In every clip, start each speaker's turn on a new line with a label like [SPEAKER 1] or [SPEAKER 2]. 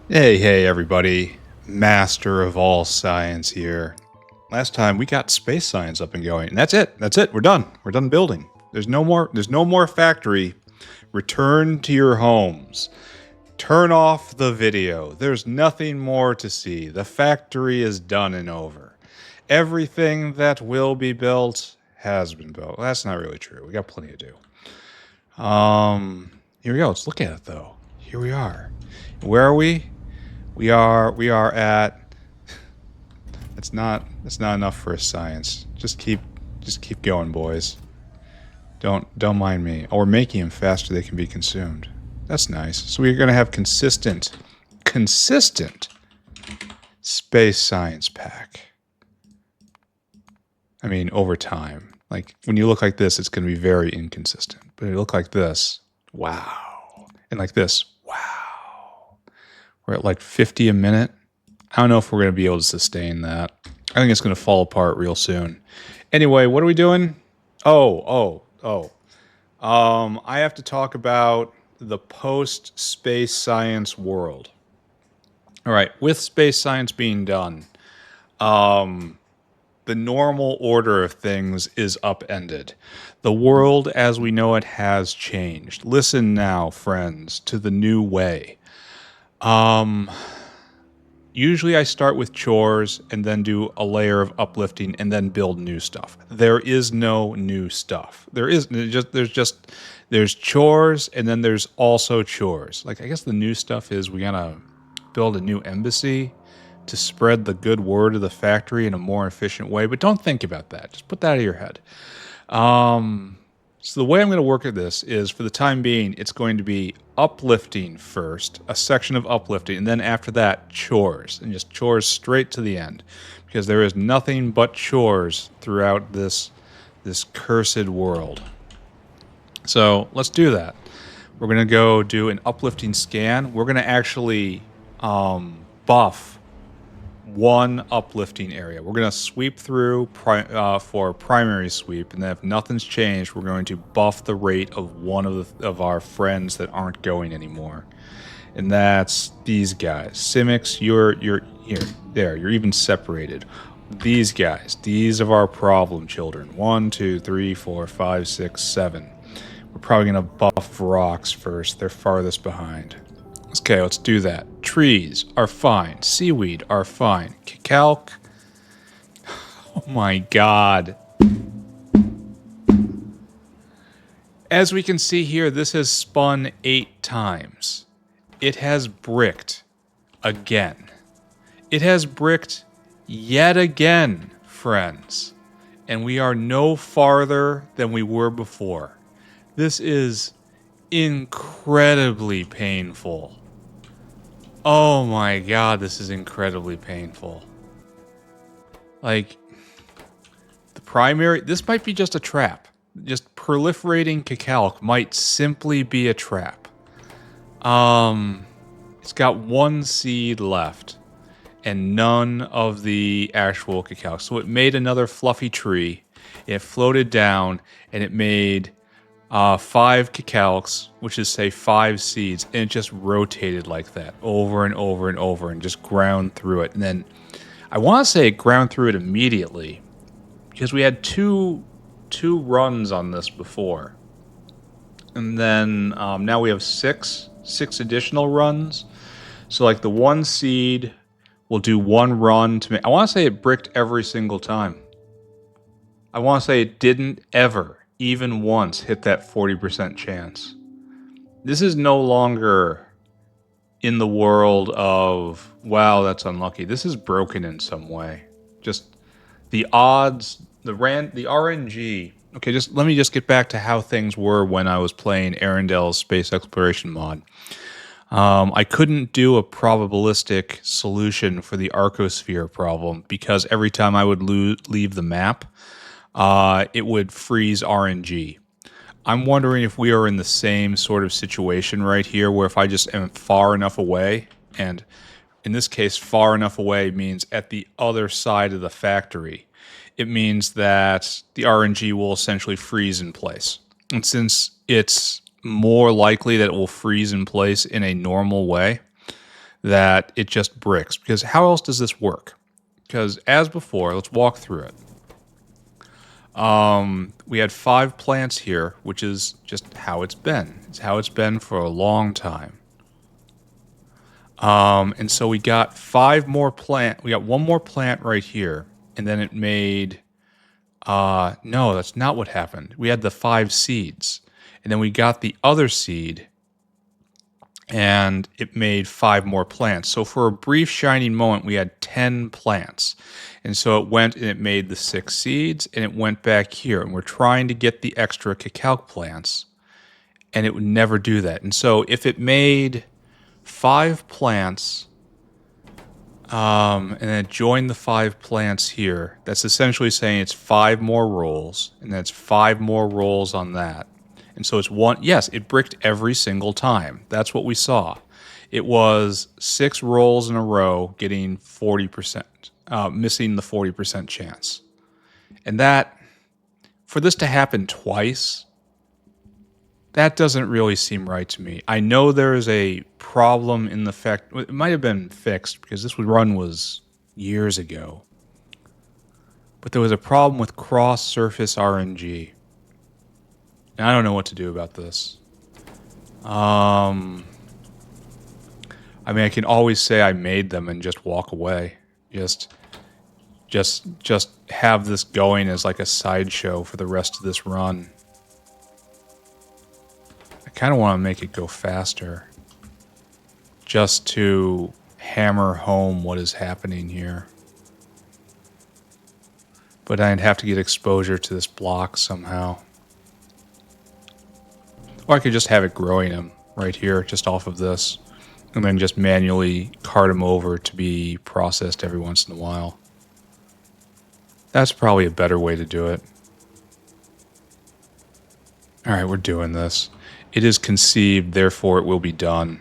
[SPEAKER 1] Hey, everybody. Master of all science here. Last time we got space science up and going, and that's it. That's it. We're done. We're done building. There's no more factory. Return to your homes. Turn off the video. There's nothing more to see. The factory is done and over. Everything that will be built has been built. Well, that's not really true. We got plenty to do. Here we go. Let's look at it though. Here we are. Where are we? We are at. That's not enough for a science. Just keep going, boys. Don't mind me. Oh, we're making them faster they can be consumed. That's nice. So we're gonna have consistent space science pack. I mean, over time. Like when you look like this, it's gonna be very inconsistent. But you look like this, wow. And like this, wow. We're at like 50 a minute. I don't know if we're going to be able to sustain that. I think it's going to fall apart real soon. Anyway, what are we doing? I have to talk about the post-space science world. All right, with space science being done, the normal order of things is upended. The world as we know it has changed. Listen now, friends, to the new way. Usually I start with chores and then do a layer of uplifting and then build new stuff. There is no new stuff. There's chores and then there's also chores. Like I guess the new stuff is we gotta build a new embassy to spread the good word of the factory in a more efficient way. But don't think about that. Just put that out of your head. So the way I'm going to work at this is, for the time being, it's going to be uplifting first, a section of uplifting, and then after that, chores, and just chores straight to the end, because there is nothing but chores throughout this cursed world. So let's do that. We're going to go do an uplifting scan. We're going to actually buff one uplifting area. We're going to sweep through for primary sweep, and then if nothing's changed, we're going to buff the rate of one of our friends that aren't going anymore, and that's these guys. Simics, you're here, there. You're even separated. These guys, these are our problem children. 1, 2, 3, 4, 5, 6, 7. We're probably going to buff rocks first. They're farthest behind. Okay, let's do that. Trees are fine. Seaweed are fine. Calc. Oh my god. As we can see here, this has spun 8 times. It has bricked again. It has bricked yet again, friends. And we are no farther than we were before. This is incredibly painful. Oh my god, this is incredibly painful. Like, the primary... This might be just a trap. Just proliferating cacalc might simply be a trap. It's got 1 seed left. And none of the actual cacalc. So it made another fluffy tree. It floated down, and it made... 5 cacalcs, which is, say, 5 seeds, and it just rotated like that over and over and over and just ground through it. And then I want to say it ground through it immediately, because we had two runs on this before. And then now we have 6 additional runs. So like the 1 seed will do 1 run to make... I want to say it bricked every single time. I want to say it didn't ever even once hit that 40% chance. This is no longer in the world of, wow, that's unlucky. This is broken in some way. Just the odds, the RNG. Okay, let me just get back to how things were when I was playing Arendel's space exploration mod. I couldn't do a probabilistic solution for the Arcosphere problem because every time I would leave the map, it would freeze RNG. I'm wondering if we are in the same sort of situation right here, where if I just am far enough away, and in this case, far enough away means at the other side of the factory, it means that the RNG will essentially freeze in place. And since it's more likely that it will freeze in place in a normal way, that it just bricks. Because how else does this work? Because as before, let's walk through it. We had 5 plants here, which is just how it's been. It's how it's been for a long time. And so we got 5 more plant. We got 1 more plant right here, and then it made. No, that's not what happened. We had the 5 seeds, and then we got the other seed, and it made 5 more plants. So for a brief shining moment, we had 10 plants. And so it went and it made the 6 seeds, and it went back here. And we're trying to get the extra cacao plants, and it would never do that. And so if it made 5 plants, and then join the 5 plants here, that's essentially saying it's 5 more rolls, and that's 5 more rolls on that. And so it's one, yes, it bricked every single time. That's what we saw. It was 6 rolls in a row getting 40%, missing the 40% chance. And that, for this to happen twice, that doesn't really seem right to me. I know there is a problem in the fact, it might have been fixed because this run was years ago. But there was a problem with cross-surface RNG. And I don't know what to do about this. I mean, I can always say I made them and just walk away. Just have this going as like a sideshow for the rest of this run. I kind of want to make it go faster. Just to hammer home what is happening here. But I'd have to get exposure to this block somehow. Or I could just have it growing them right here, just off of this. And then just manually cart them over to be processed every once in a while. That's probably a better way to do it. Alright, we're doing this. It is conceived, therefore it will be done.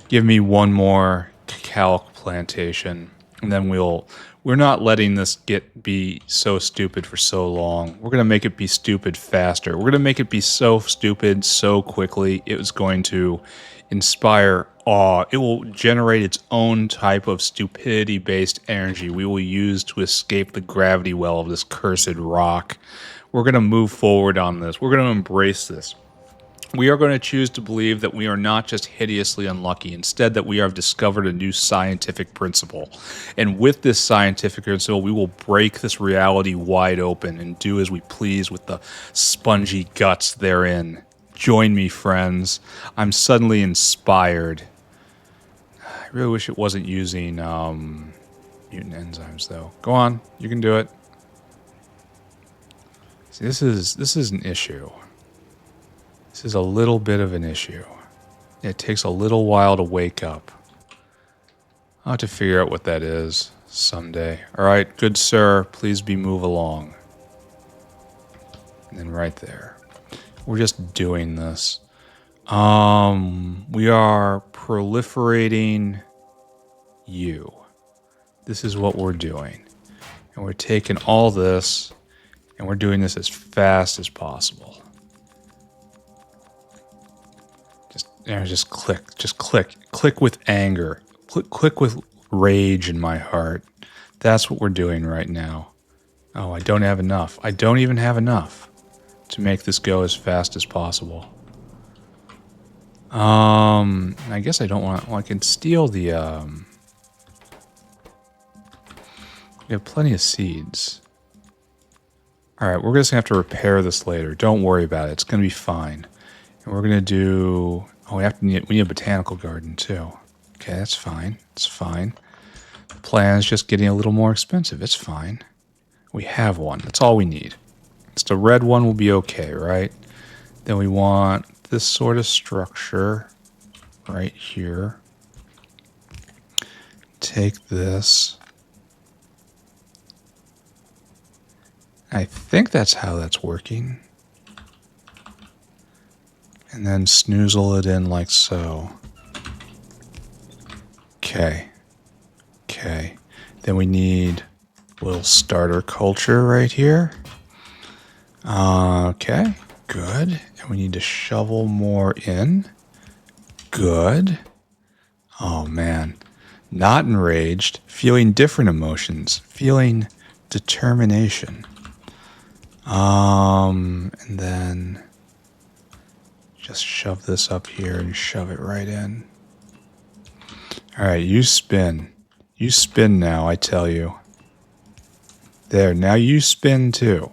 [SPEAKER 1] Give me 1 more cacao plantation, and then we're not letting this be so stupid for so long. We're going to make it be stupid faster. We're going to make it be so stupid so quickly. It was going to inspire awe. It will generate its own type of stupidity-based energy we will use to escape the gravity well of this cursed rock. We're going to move forward on this. We're going to embrace this. We are going to choose to believe that we are not just hideously unlucky, instead that we have discovered a new scientific principle. And with this scientific principle, we will break this reality wide open and do as we please with the spongy guts therein. Join me, friends. I'm suddenly inspired. I really wish it wasn't using mutant enzymes, though. Go on, you can do it. See, this is an issue. This is a little bit of an issue. It takes a little while to wake up. I'll have to figure out what that is someday. All right, good sir, please move along. And then right there. We're just doing this. We are proliferating you. This is what we're doing. And we're taking all this, and we're doing this as fast as possible. Just click with anger, click with rage in my heart. That's what we're doing right now. Oh, I don't have enough. I don't even have enough to make this go as fast as possible. I guess I don't want. Well, I can steal the. We have plenty of seeds. All right, we're just gonna have to repair this later. Don't worry about it. It's gonna be fine. And we're gonna do. Oh, we need a botanical garden too. Okay, that's fine. It's fine. The plan is just getting a little more expensive. It's fine. We have one. That's all we need. Just a red one will be okay, right? Then we want this sort of structure right here. Take this. I think that's how that's working. And then snoozle it in like so. Okay. Okay. Then we need a little starter culture right here. Okay. Good. And we need to shovel more in. Good. Oh, man. not enraged, feeling different emotions, feeling determination. And then just shove this up here and shove it right in. All right, you spin. You spin now, I tell you. There, now you spin too.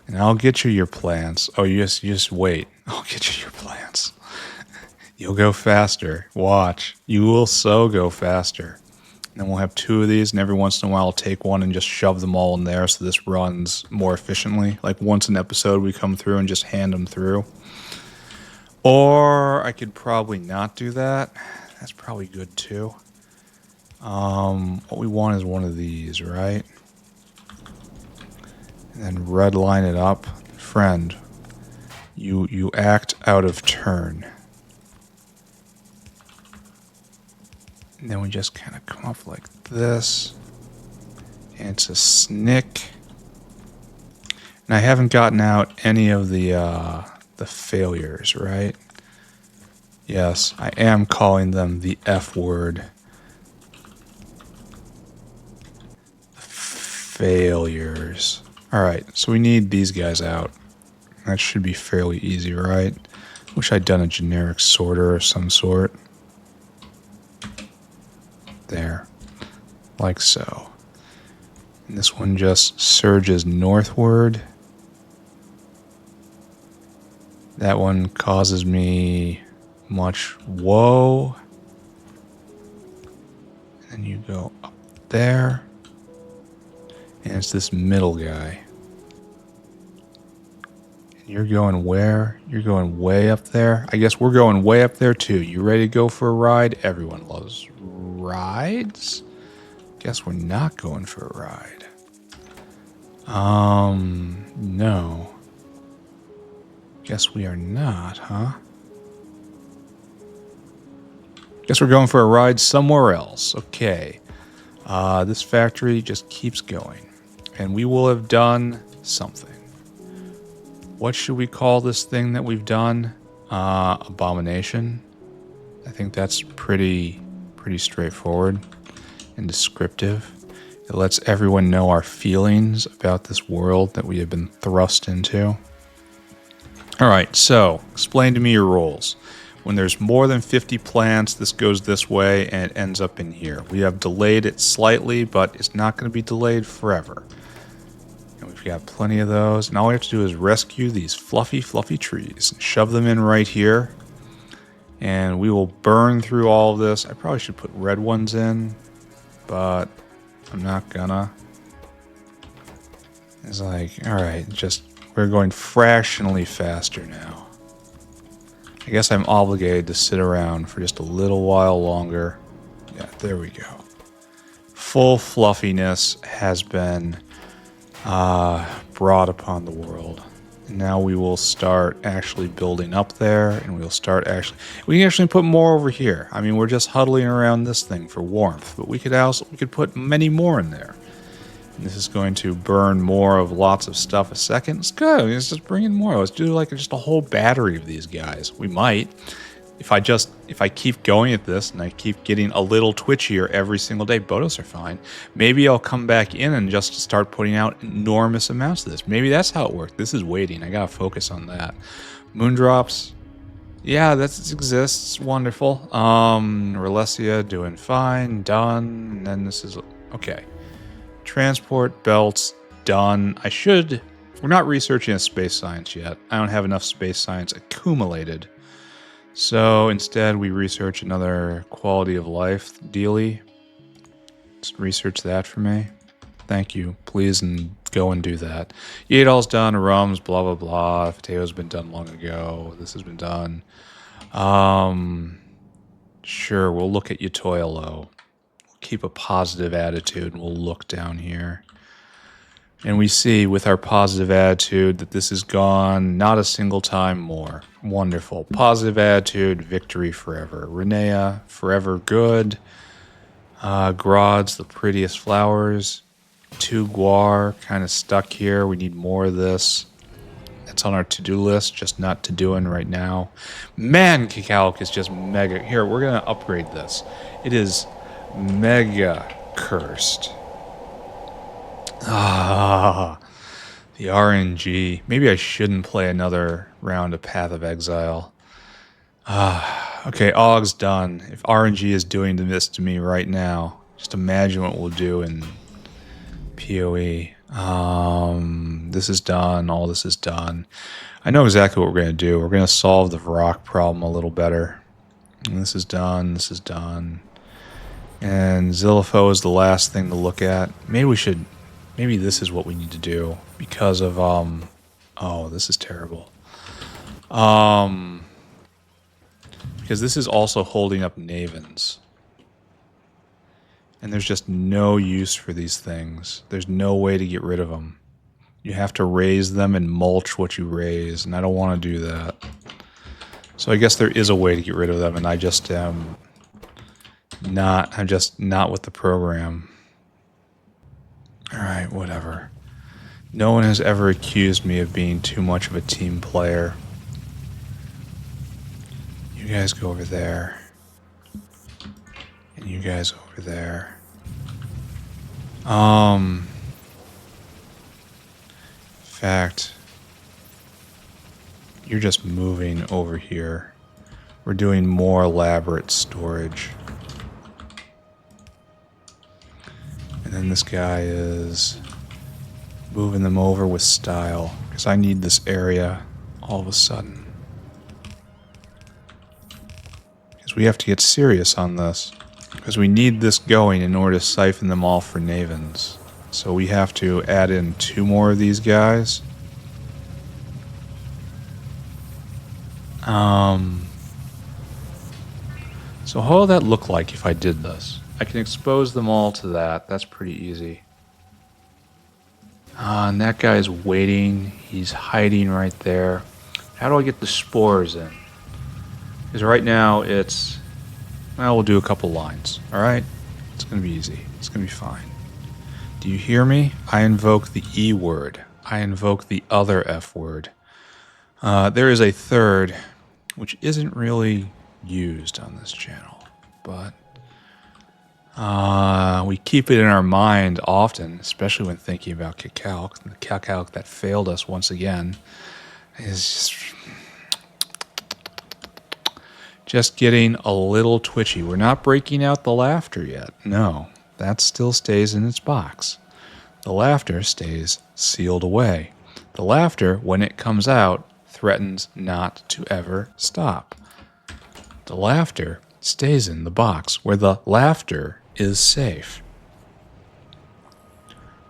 [SPEAKER 1] And I'll get you your plants. Oh, you just wait. I'll get you your plants. You'll go faster. Watch. You will so go faster. And then we'll have 2 of these, and every once in a while I'll take one and just shove them all in there so this runs more efficiently. Like once an episode we come through and just hand them through. Or I could probably not do that. That's probably good too. What we want is one of these, right? And then red line it up. Friend, you act out of turn. And then we just kind of come up like this. And it's a snick. And I haven't gotten out any of the failures, right? Yes, I am calling them the F word. Failures. Alright, so we need these guys out. That should be fairly easy, right? Wish I'd done a generic sorter of some sort. There. Like so. And this one just surges northward. That one causes me much woe. And then you go up there. And it's this middle guy. And you're going where? You're going way up there? I guess we're going way up there too. You ready to go for a ride? Everyone loves rides. Guess we're not going for a ride. No. Guess we are not, huh? Guess we're going for a ride somewhere else. Okay. This factory just keeps going. And we will have done something. What should we call this thing that we've done? Abomination. I think that's pretty straightforward and descriptive. It lets everyone know our feelings about this world that we have been thrust into. Alright, so explain to me your roles. When there's more than 50 plants, this goes this way and it ends up in here. We have delayed it slightly, but it's not going to be delayed forever. And we've got plenty of those. And all we have to do is rescue these fluffy trees and shove them in right here. And we will burn through all of this. I probably should put red ones in, but I'm not gonna. It's like, alright, we're going fractionally faster now. I guess I'm obligated to sit around for just a little while longer. Yeah, there we go. Full fluffiness has been brought upon the world. And now we will start actually building up there, and we can actually put more over here. I mean, we're just huddling around this thing for warmth, but we could put many more in there. And this is going to burn more of lots of stuff a second. Let's go. Let's just bring in more. Let's do like just a whole battery of these guys. We might. If I keep going at this and I keep getting a little twitchier every single day, Bodos are fine. Maybe I'll come back in and just start putting out enormous amounts of this. Maybe that's how it works. This is waiting. I gotta focus on that. Moondrops. Yeah, that exists. Wonderful. Relesia doing fine. Done. And then this is okay. Transport belts done. We're not researching a space science yet. I don't have enough space science accumulated. So instead we research another quality of life dealy. Just research that for me. Thank you. Please and go and do that. Yadal's done, rums, blah blah blah. Potato's been done long ago. This has been done. Sure, we'll look at Utoyolo. Keep a positive attitude and we'll look down here. And we see with our positive attitude that this is gone not a single time more. Wonderful. Positive attitude, victory forever. Renea, forever good. Grods, the prettiest flowers. 2 guar, kind of stuck here. We need more of this. That's on our to-do list, just not to doing right now. Man, Cacalic is just mega. Here, we're going to upgrade this. It is mega cursed. Ah, the RNG. Maybe I shouldn't play another round of Path of Exile. Okay, Aug's done. If RNG is doing this to me right now, just imagine what we'll do in PoE. This is done. All this is done. I know exactly what we're going to do. We're going to solve the rock problem a little better. And this is done. This is done. And Zillifo is the last thing to look at. Maybe we should... Maybe this is what we need to do. Because of, Oh, this is terrible. Because this is also holding up Navens. And there's just no use for these things. There's no way to get rid of them. You have to raise them and mulch what you raise, and I don't want to do that. So I guess there is a way to get rid of them, and I just am not. I'm just not with the program. Alright, whatever. No one has ever accused me of being too much of a team player. You guys go over there. And you guys over there. In fact, you're just moving over here. We're doing more elaborate storage. And then this guy is moving them over with style, because I need this area all of a sudden. Because we have to get serious on this. Because we need this going in order to siphon them all for Navens. So we have to add in 2 more of these guys. So how will that look like if I did this? I can expose them all to that. That's pretty easy. And that guy is waiting. He's hiding right there. How do I get the spores in? Because right now it's... Well, we'll do a couple lines. Alright? It's going to be easy. It's going to be fine. Do you hear me? I invoke the E word. I invoke the other F word. There is a third, which isn't really used on this channel, but we keep it in our mind often, especially when thinking about Kicalc. The Kicalc that failed us once again is just getting a little twitchy. We're not breaking out the laughter yet. No, that still stays in its box. The laughter stays sealed away. The laughter, when it comes out, threatens not to ever stop. The laughter stays in the box where the laughter is safe.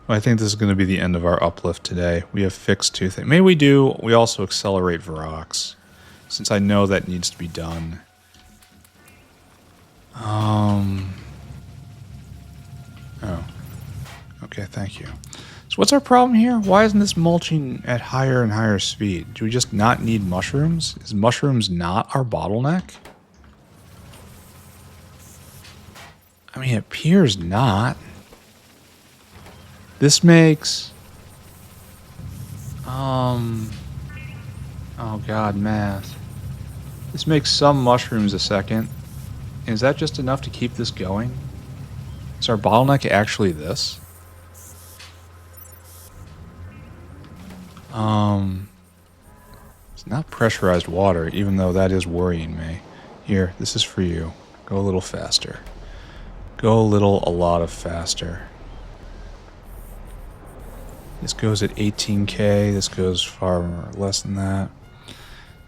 [SPEAKER 1] Well, I think this is going to be the end of our uplift today. We have fixed 2 things. Maybe we also accelerate Varrox, since I know that needs to be done. Oh. Okay, thank you. So what's our problem here? Why isn't this mulching at higher and higher speed? Do we just not need mushrooms? Is mushrooms not our bottleneck? I mean, it appears not. This makes... Oh god, math. This makes some mushrooms a second. Is that just enough to keep this going? Is our bottleneck actually this? It's not pressurized water, even though that is worrying me. Here, this is for you. Go a little faster. Go a lot of faster. This goes at 18k, this goes far less than that.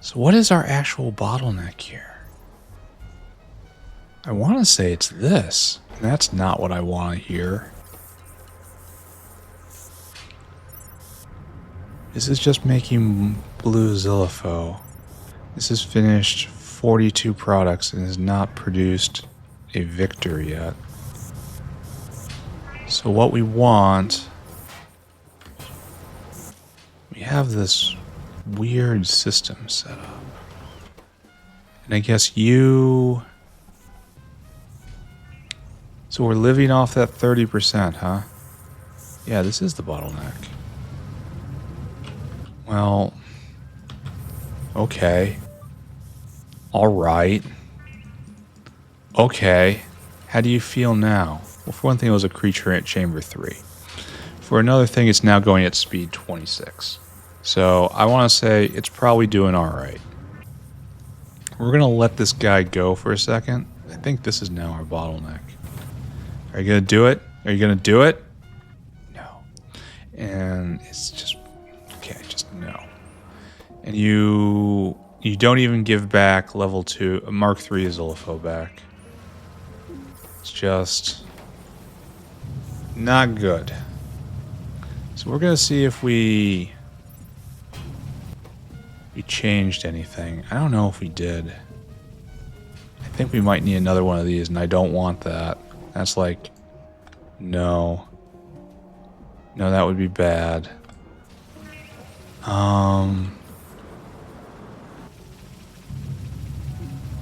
[SPEAKER 1] So what is our actual bottleneck here? I want to say it's this, and that's not what I want to hear. This is just making blue Zillifo. This has finished 42 products and has not produced a victor yet. So what we want... We have this weird system set up. And I guess you... So we're living off that 30%, huh? Yeah, this is the bottleneck. Well, okay. Alright. Okay. How do you feel now? Well, for one thing, it was a creature at chamber 3. For another thing, it's now going at speed 26. So I want to say it's probably doing all right. We're going to let this guy go for a second. I think this is now our bottleneck. Are you going to do it? Are you going to do it? No. And it's just... Okay, just no. And you don't even give back level 2... Mark 3 Zilipho back. It's just... not good. So we're going to see if we changed anything. I don't know if we did. I think we might need another one of these, and I don't want that. That's like... No. No, that would be bad.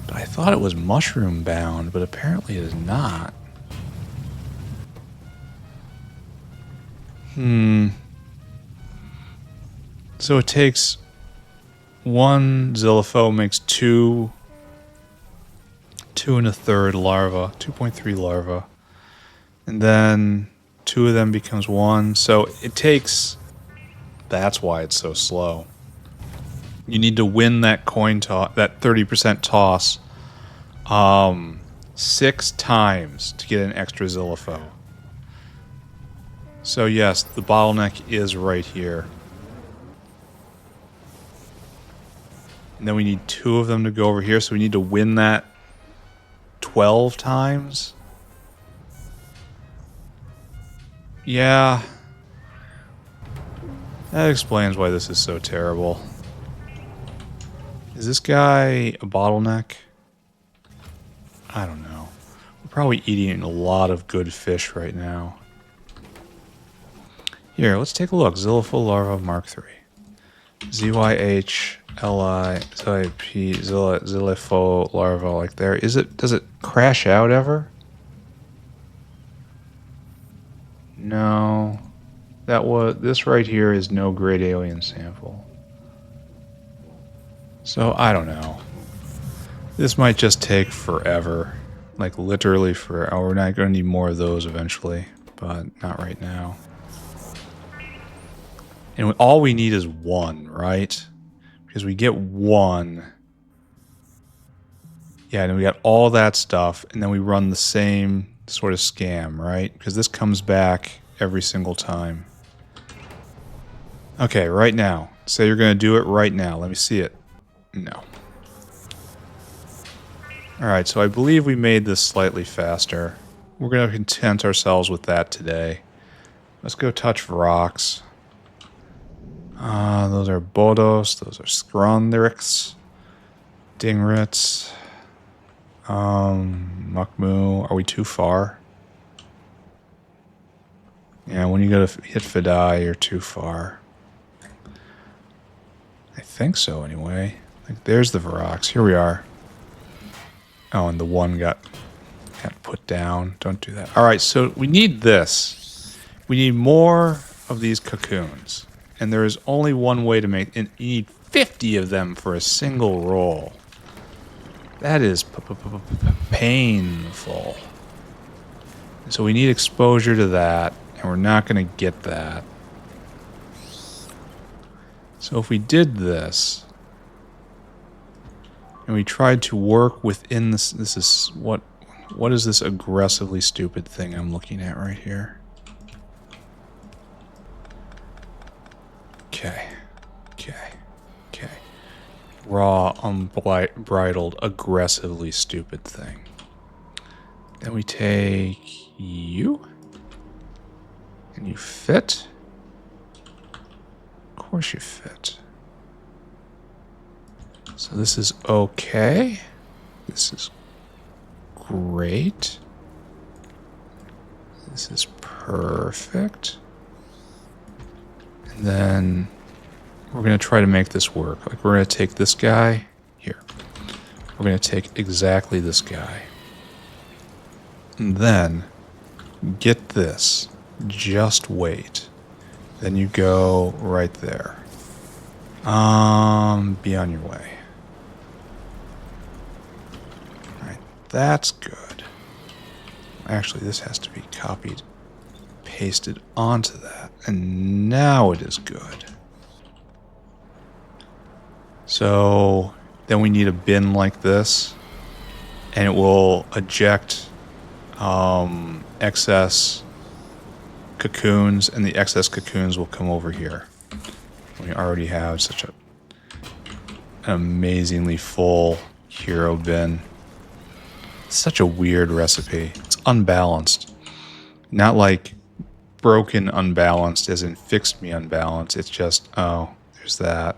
[SPEAKER 1] But I thought it was mushroom bound, but apparently it is not. So it takes one Zilipho makes 2 1/3 larva, 2.3 larva. And then 2 of them becomes 1. So it takes... That's why it's so slow. You need to win that coin toss, that 30% toss, 6 times to get an extra Zilipho. So yes, the bottleneck is right here. And then we need 2 of them to go over here, so we need to win that 12 times. Yeah. That explains why this is so terrible. Is this guy a bottleneck? I don't know. We're probably eating a lot of good fish right now. Here, let's take a look. Zilipho larva Mark 3. ZYHLI Zilipho larva, like there. Does it crash out ever? No. This right here is no great alien sample. So I don't know. This might just take forever. Like literally forever. We're not going to need more of those eventually, but not right now. And all we need is 1, right? Because we get 1. Yeah, and we got all that stuff, and then we run the same sort of scam, right? Because this comes back every single time. Okay, right now. Say you're going to do it right now. Let me see it. No. Alright, so I believe we made this slightly faster. We're going to content ourselves with that today. Let's go touch rocks. Those are Bodos, those are Skrondrix, Dingrits, Mukmu. Are we too far? Yeah, when you go to hit Fidai, you're too far. I think so, anyway. Like, there's the Varox. Here we are. Oh, and the one got put down. Don't do that. All right, so we need this. We need more of these cocoons. And there is only one way to make... And you need 50 of them for a single roll. That is painful. So we need exposure to that. And we're not going to get that. So if we did this... And we tried to work within this... This is... What is this aggressively stupid thing I'm looking at right here? Okay. Raw, unbridled, aggressively stupid thing. Then we take you. And you fit. Of course you fit. So this is okay. This is great. This is perfect. And then we're going to try to make this work. Like, we're going to take this guy here. We're going to take exactly this guy. And then get this. Just wait. Then you go right there. Be on your way. Alright, that's good. Actually, this has to be copied, pasted onto that. And now it is good. So then we need a bin like this. And it will eject excess cocoons. And the excess cocoons will come over here. We already have such an amazingly full hero bin. It's such a weird recipe. It's unbalanced. Not like broken unbalanced as in fixed me unbalanced. It's just, oh, there's that.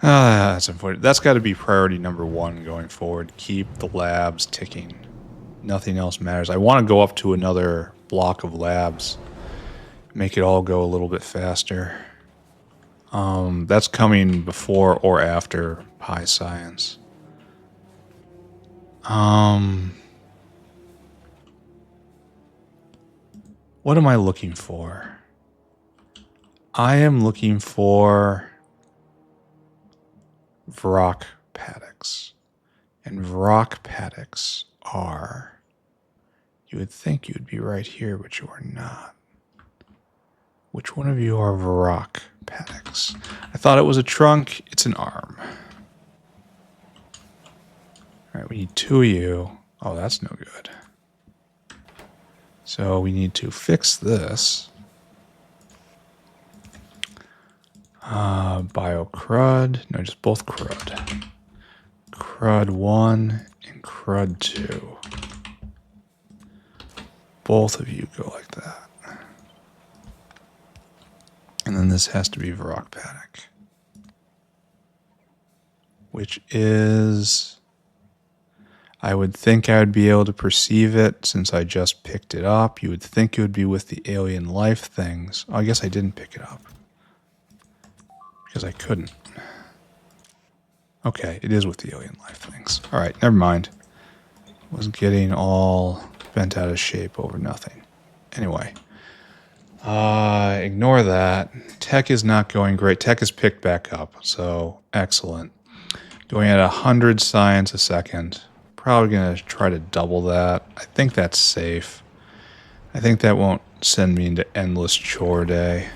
[SPEAKER 1] That's unfortunate. That's got to be priority number one going forward. Keep the labs ticking. Nothing else matters. I want to go up to another block of labs. Make it all go a little bit faster. That's coming before or after Pi Science. What am I looking for? I am looking for Vrock paddocks. And Vrock paddocks are... You would think you would be right here, but you are not. Which one of you are Vrock paddocks? I thought it was a trunk. It's an arm. Alright, we need 2 of you. Oh, that's no good. So we need to fix this. Bio crud. No, just both crud. Crud 1 and crud 2. Both of you go like that. And then this has to be Vrock paddock. Which is... I would think I would be able to perceive it since I just picked it up. You would think it would be with the alien life things. Oh, I guess I didn't pick it up. Because I couldn't. Okay, it is with the alien life things. Alright, never mind. Was getting all bent out of shape over nothing. Anyway. Ignore that. Tech is not going great. Tech is picked back up, so excellent. Going at 100 science a second. Probably going to try to double that. I think that's safe. I think that won't send me into endless chore day.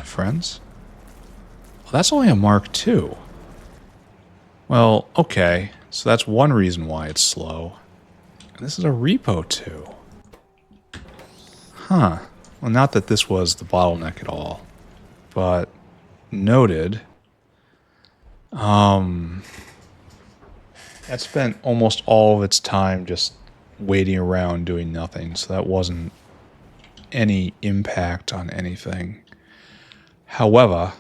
[SPEAKER 1] Friends? Well, that's only a Mark II. Well, okay. So that's one reason why it's slow. And this is a Repo 2. Huh. Well, not that this was the bottleneck at all. But noted. That spent almost all of its time just waiting around doing nothing, so that wasn't any impact on anything. However,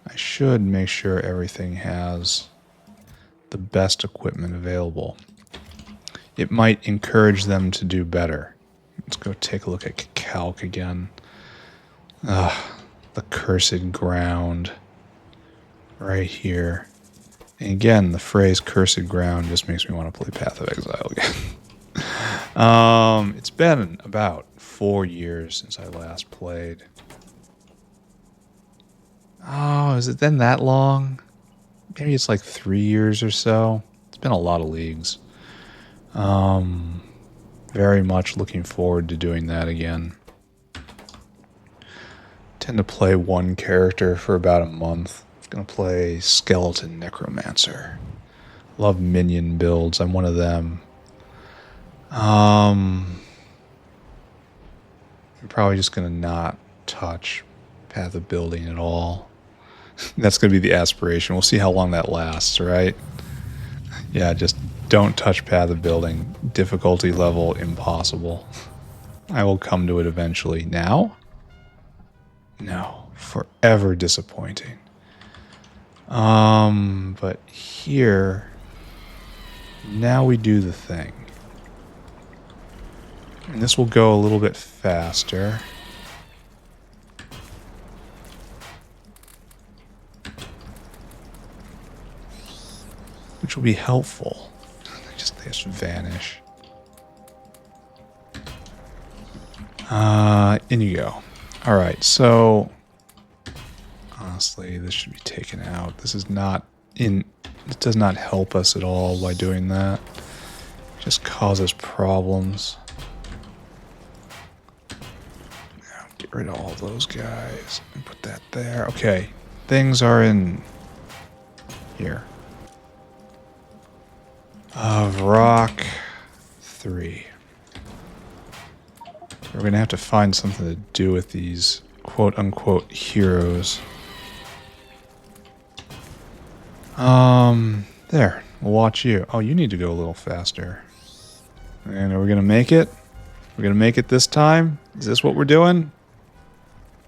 [SPEAKER 1] I should make sure everything has the best equipment available. It might encourage them to do better. Let's go take a look at Calc again. The cursed ground. Right here. And again, the phrase cursed ground just makes me want to play Path of Exile again. It's been about 4 years since I last played. Oh, has it been that long? Maybe it's like 3 years or so. It's been a lot of leagues. Very much looking forward to doing that again. Tend to play one character for about a month. I'm going to play Skeleton Necromancer. Love minion builds. I'm one of them. I'm probably just going to not touch Path of Building at all. That's going to be the aspiration. We'll see how long that lasts, right? Yeah, just don't touch Path of Building. Difficulty level impossible. I will come to it eventually. Now? No. Forever disappointing. But here, now we do the thing. And this will go a little bit faster. Which will be helpful. They just vanish. In you go. Alright, so honestly, this should be taken out. This is not it does not help us at all by doing that. It just causes problems. Now get rid of all those guys and put that there. Okay, things are in here. Of rock 3. We're gonna have to find something to do with these quote-unquote heroes. There. We'll watch you. Oh, you need to go a little faster. And are we gonna make it? We're gonna make it this time? Is this what we're doing?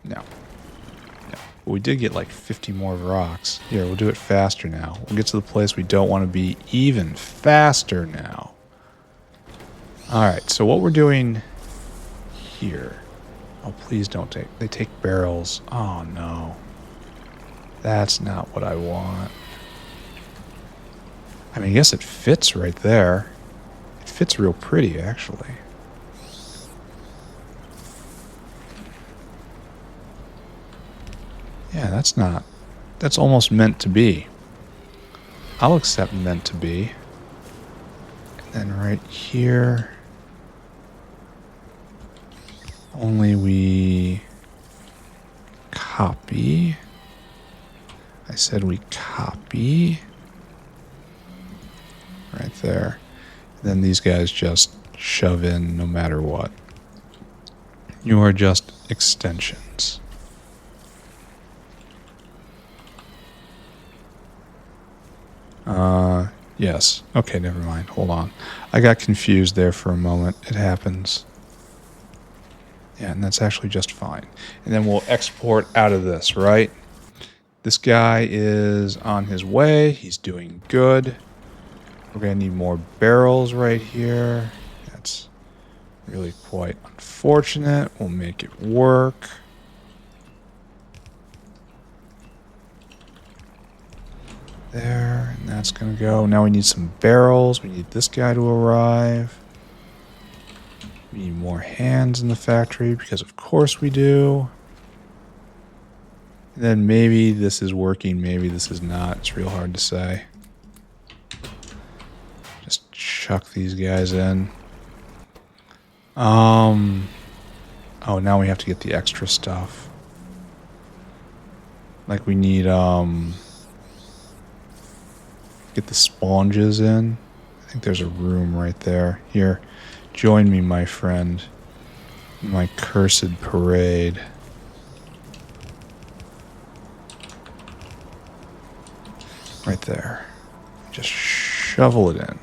[SPEAKER 1] No. No. But we did get like 50 more rocks. Here, we'll do it faster now. We'll get to the place we don't want to be even faster now. Alright, so what we're doing here. Oh, please don't take... They take barrels. Oh, no. That's not what I want. I mean, I guess it fits right there. It fits real pretty, actually. Yeah, that's not... That's almost meant to be. I'll accept meant to be. And then right here... Only we... Copy. I said we copy. Right there. And then these guys just shove in no matter what. You are just extensions. Yes. Okay, never mind. Hold on. I got confused there for a moment. It happens. Yeah, and that's actually just fine. And then we'll export out of this, right? This guy is on his way. He's doing good. We're going to need more barrels right here. That's really quite unfortunate. We'll make it work. There, and that's going to go. Now we need some barrels. We need this guy to arrive. We need more hands in the factory, because of course we do. And then maybe this is working, maybe this is not. It's real hard to say. Just chuck these guys in. Oh, now we have to get the extra stuff. Like we need, get the sponges in. I think there's a room right there. Here, join me, my friend. My cursed parade. Right there. Just shovel it in.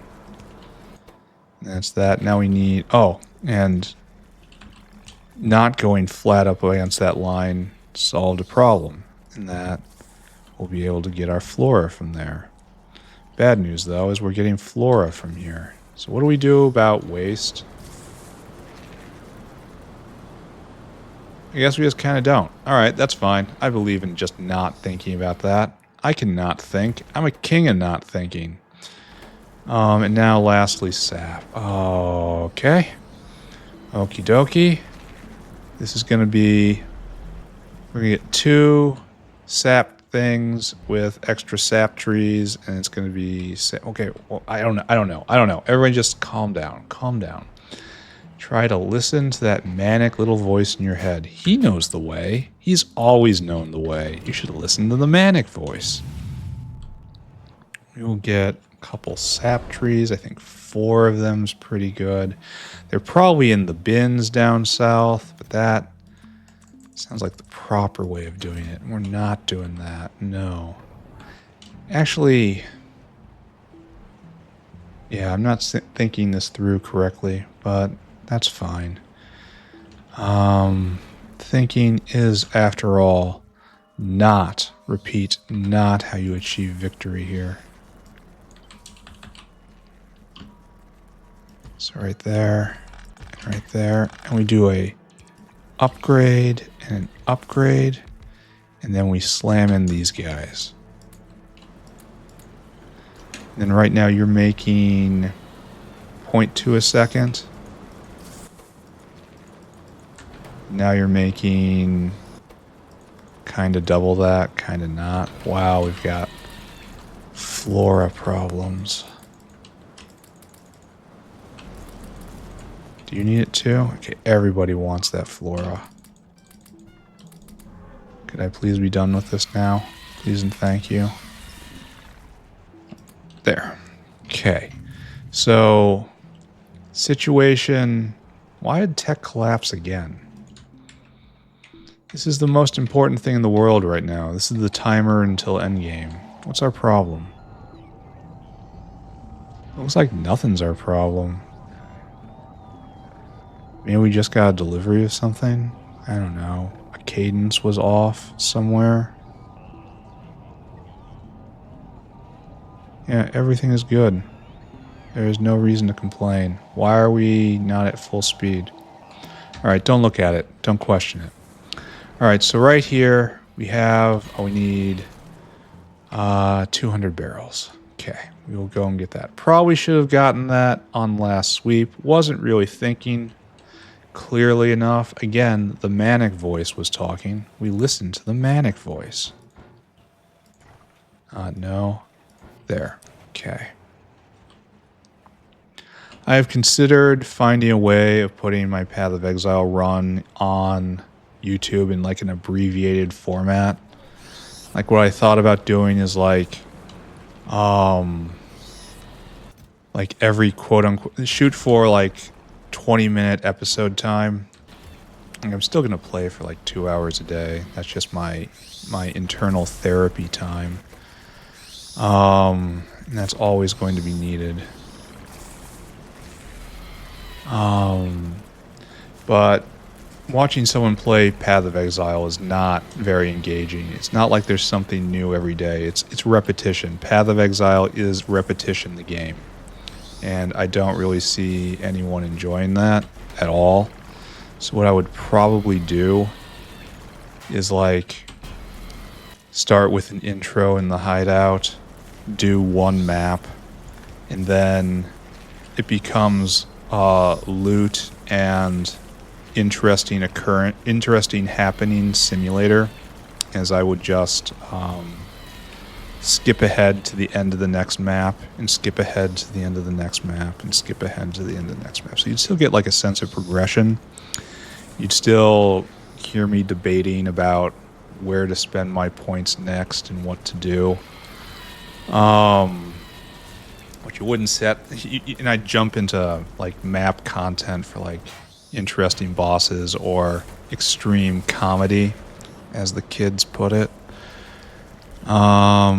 [SPEAKER 1] And that's that. Now we need... Oh, and not going flat up against that line solved a problem. And that we'll be able to get our flora from there. Bad news, though, is we're getting flora from here. So what do we do about waste? I guess we just kind of don't. Alright, that's fine. I believe in just not thinking about that. I cannot think. I'm a king of not thinking. And now lastly, sap. Okay. Okie dokie. This is going to be... We're going to get 2 sap things with extra sap trees, and it's going to be... Okay, well, I don't know. Everyone just calm down. Calm down. Try to listen to that manic little voice in your head. He knows the way. He's always known the way. You should listen to the manic voice. We will get a couple sap trees. I think 4 of them's pretty good. They're probably in the bins down south, but that sounds like the proper way of doing it. We're not doing that. No. Actually, yeah, I'm not thinking this through correctly, but that's fine. Thinking is, after all, not, repeat, not how you achieve victory here. So right there, and we do a upgrade and an upgrade, and then we slam in these guys. And then right now you're making 0.2 a second. Now you're making kind of double that, kind of not. Wow, we've got flora problems. Do you need it too? Okay, everybody wants that flora. Could I please be done with this now? Please and thank you. There. Okay. So, situation... Why did tech collapse again? This is the most important thing in the world right now. This is the timer until endgame. What's our problem? Looks like nothing's our problem. Maybe we just got a delivery of something? I don't know. A cadence was off somewhere. Yeah, everything is good. There is no reason to complain. Why are we not at full speed? Alright, don't look at it. Don't question it. Alright, so right here we have... Oh, we need 200 barrels. Okay, we will go and get that. Probably should have gotten that on last sweep. Wasn't really thinking clearly enough. Again, the manic voice was talking. We listened to the manic voice. No. There. Okay. I have considered finding a way of putting my Path of Exile run on YouTube in like an abbreviated format. Like what I thought about doing is like every quote unquote shoot for like 20-minute episode time. And I'm still gonna play for like 2 hours a day. That's just my internal therapy time. And that's always going to be needed. But watching someone play Path of Exile is not very engaging. It's not like there's something new every day. It's repetition. Path of Exile is repetition, the game. And I don't really see anyone enjoying that at all. So what I would probably do is like start with an intro in the hideout, do one map, and then it becomes loot and interesting happening simulator, as I would just skip ahead to the end of the next map and skip ahead to the end of the next map and skip ahead to the end of the next map. So you'd still get like a sense of progression. You'd still hear me debating about where to spend my points next and what to do. What you wouldn't set, and I'd jump into like map content for like interesting bosses or extreme comedy, as the kids put it. I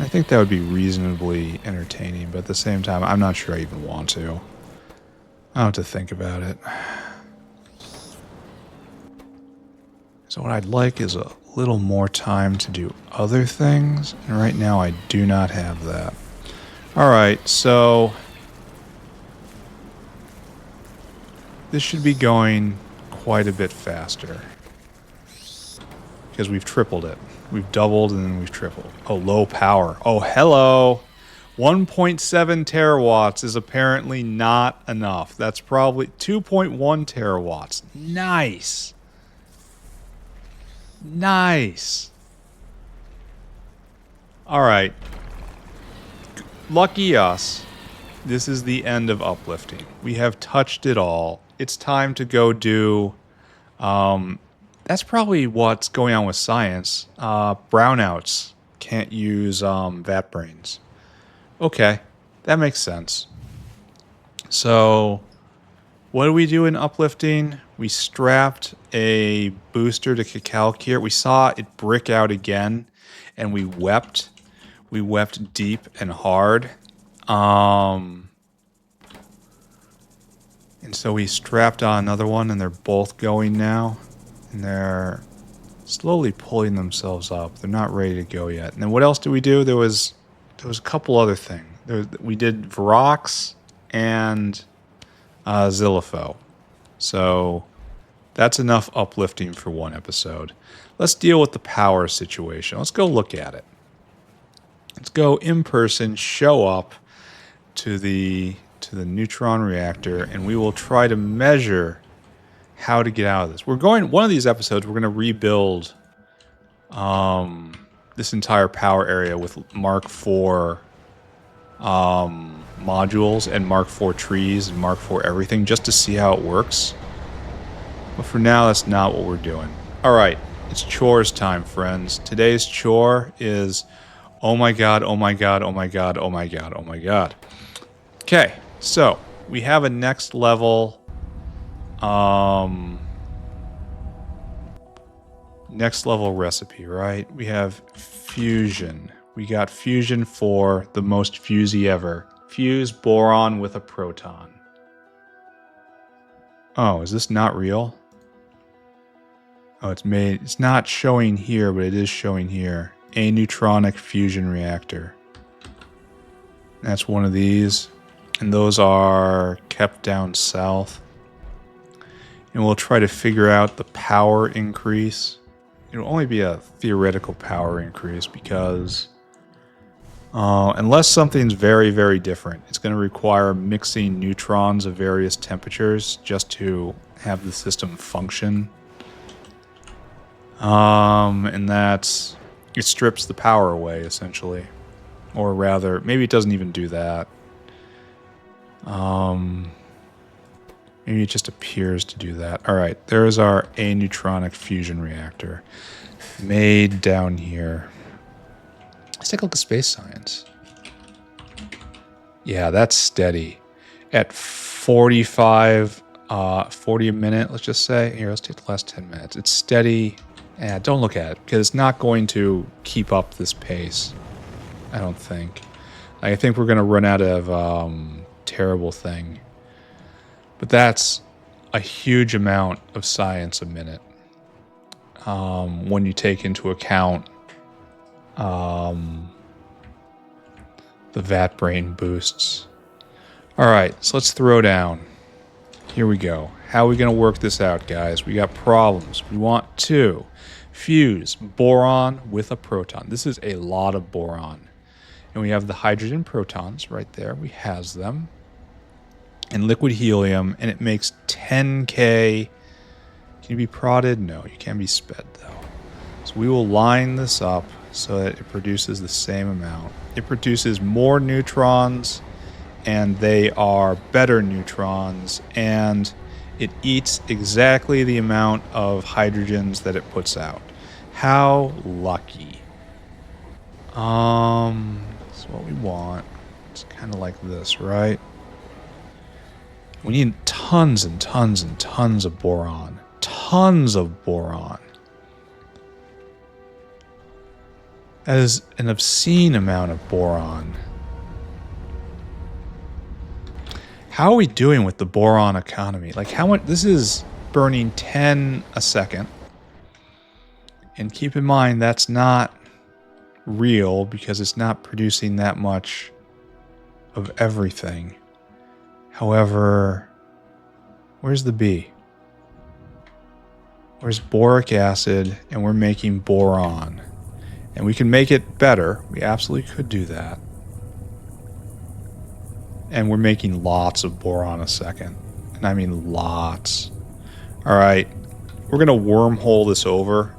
[SPEAKER 1] think that would be reasonably entertaining, but at the same time, I'm not sure I even want to. I don't have to think about it. So what I'd like is a little more time to do other things, and right now I do not have that. Alright, so this should be going quite a bit faster, because we've tripled it. We've doubled and then we've tripled. Oh, low power. Oh, hello. 1.7 terawatts is apparently not enough. That's probably 2.1 terawatts. Nice. Nice. All right. Lucky us. This is the end of uplifting. We have touched it all. It's time to go do... that's probably what's going on with science. Brownouts can't use vat brains. Okay, that makes sense. So, what do we do in uplifting? We strapped a booster to Cacalcure. We saw it brick out again, and we wept. We wept deep and hard. And so we strapped on another one, and they're both going now. And they're slowly pulling themselves up. They're not ready to go yet. And then what else did we do? There was a couple other things. We did Vrox and Zillifo. So that's enough uplifting for one episode. Let's deal with the power situation. Let's go look at it. Let's go in person, show up to the neutron reactor, and we will try to measure how to get out of this. One of these episodes, we're going to rebuild this entire power area with Mark IV modules and Mark IV trees and Mark IV everything just to see how it works. But for now, that's not what we're doing. All right, it's chores time, friends. Today's chore is, oh my god, oh my god, oh my god, oh my god, oh my god. Okay, so we have a next level, next level recipe, right? We have fusion. We got fusion for the most fusey ever. Fuse boron with a proton. Oh, is this not real? Oh, it's not showing here, but it is showing here. A neutronic fusion reactor. That's one of these. And those are kept down south. And we'll try to figure out the power increase. It'll only be a theoretical power increase because unless something's very, very different, it's going to require mixing neutrons of various temperatures just to have the system function. And it strips the power away, essentially. Or rather, maybe it doesn't even do that. Maybe it just appears to do that. Alright, there's our aneutronic fusion reactor. Made down here. Let's take a look at space science. Yeah, that's steady. At 40 a minute, let's just say. Here, let's take the last 10 minutes. It's steady. Yeah, don't look at it, because it's not going to keep up this pace. I don't think. I think we're going to run out of terrible thing. But that's a huge amount of science a minute. When you take into account the vat brain boosts. Alright, so let's throw down. Here we go. How are we going to work this out, guys? We got problems. We want to fuse boron with a proton. This is a lot of boron. And we have the hydrogen protons right there. We has them. And liquid helium, and it makes 10K. Can you be prodded? No, you can't be sped, though. So we will line this up so that it produces the same amount. It produces more neutrons, and they are better neutrons, and it eats exactly the amount of hydrogens that it puts out. How lucky. That's what we want. It's kind of like this, right? We need tons and tons and tons of boron. Tons of boron. That is an obscene amount of boron. How are we doing with the boron economy? Like, how much? This is burning 10 a second. And keep in mind, that's not real because it's not producing that much of everything. However, where's the B? Where's boric acid? And we're making boron. And we can make it better. We absolutely could do that. And we're making lots of boron a second. And I mean lots. Alright, we're going to wormhole this over.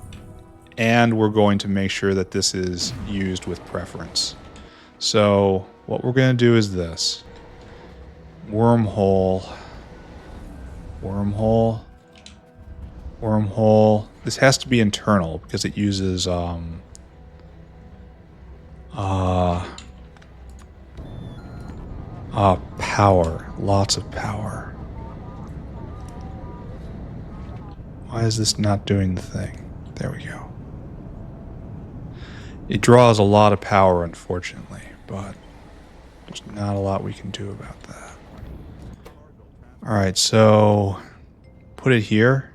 [SPEAKER 1] And we're going to make sure that this is used with preference. So, what we're going to do is this. Wormhole. Wormhole. Wormhole. This has to be internal because it uses power. Lots of power. Why is this not doing the thing? There we go. It draws a lot of power, unfortunately, but there's not a lot we can do about that. Alright, so put it here.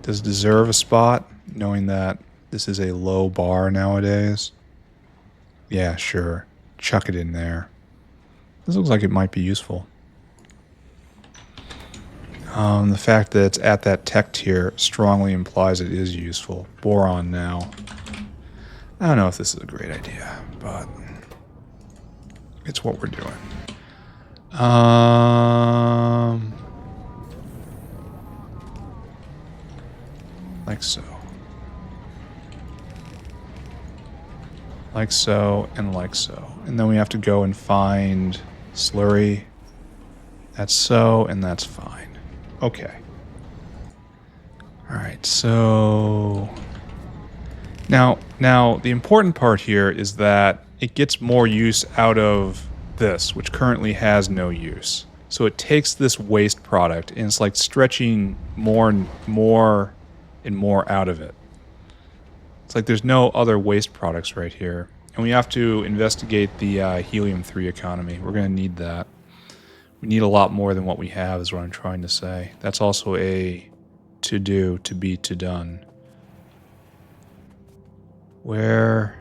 [SPEAKER 1] Does it deserve a spot, knowing that this is a low bar nowadays? Yeah, sure. Chuck it in there. This looks like it might be useful. The fact that it's at that tech tier strongly implies it is useful. Boron now. I don't know if this is a great idea, but it's what we're doing. Like so. Like so, and like so. And then we have to go and find slurry. That's so, and that's fine. Okay. Alright, so... Now, the important part here is that it gets more use out of this, which currently has no use. So it takes this waste product, and it's like stretching more and more and more out of it. It's like there's no other waste products right here. And we have to investigate the helium-3 economy. We're going to need that. We need a lot more than what we have is what I'm trying to say. That's also a to-do, to be to-done. Where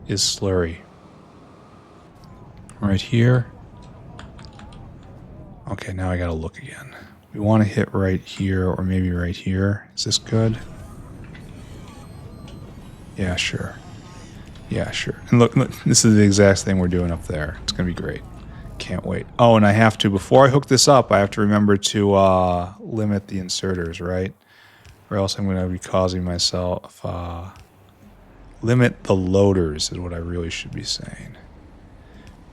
[SPEAKER 1] is slurry? Right here? Okay, now I gotta look again. We want to hit right here, or maybe right here. Is this good? Yeah, sure. Yeah, sure. And look, this is the exact thing we're doing up there. It's going to be great. Can't wait. Oh, and I have to, before I hook this up, I have to remember to limit the inserters, right? Or else I'm going to be causing myself... limit the loaders is what I really should be saying.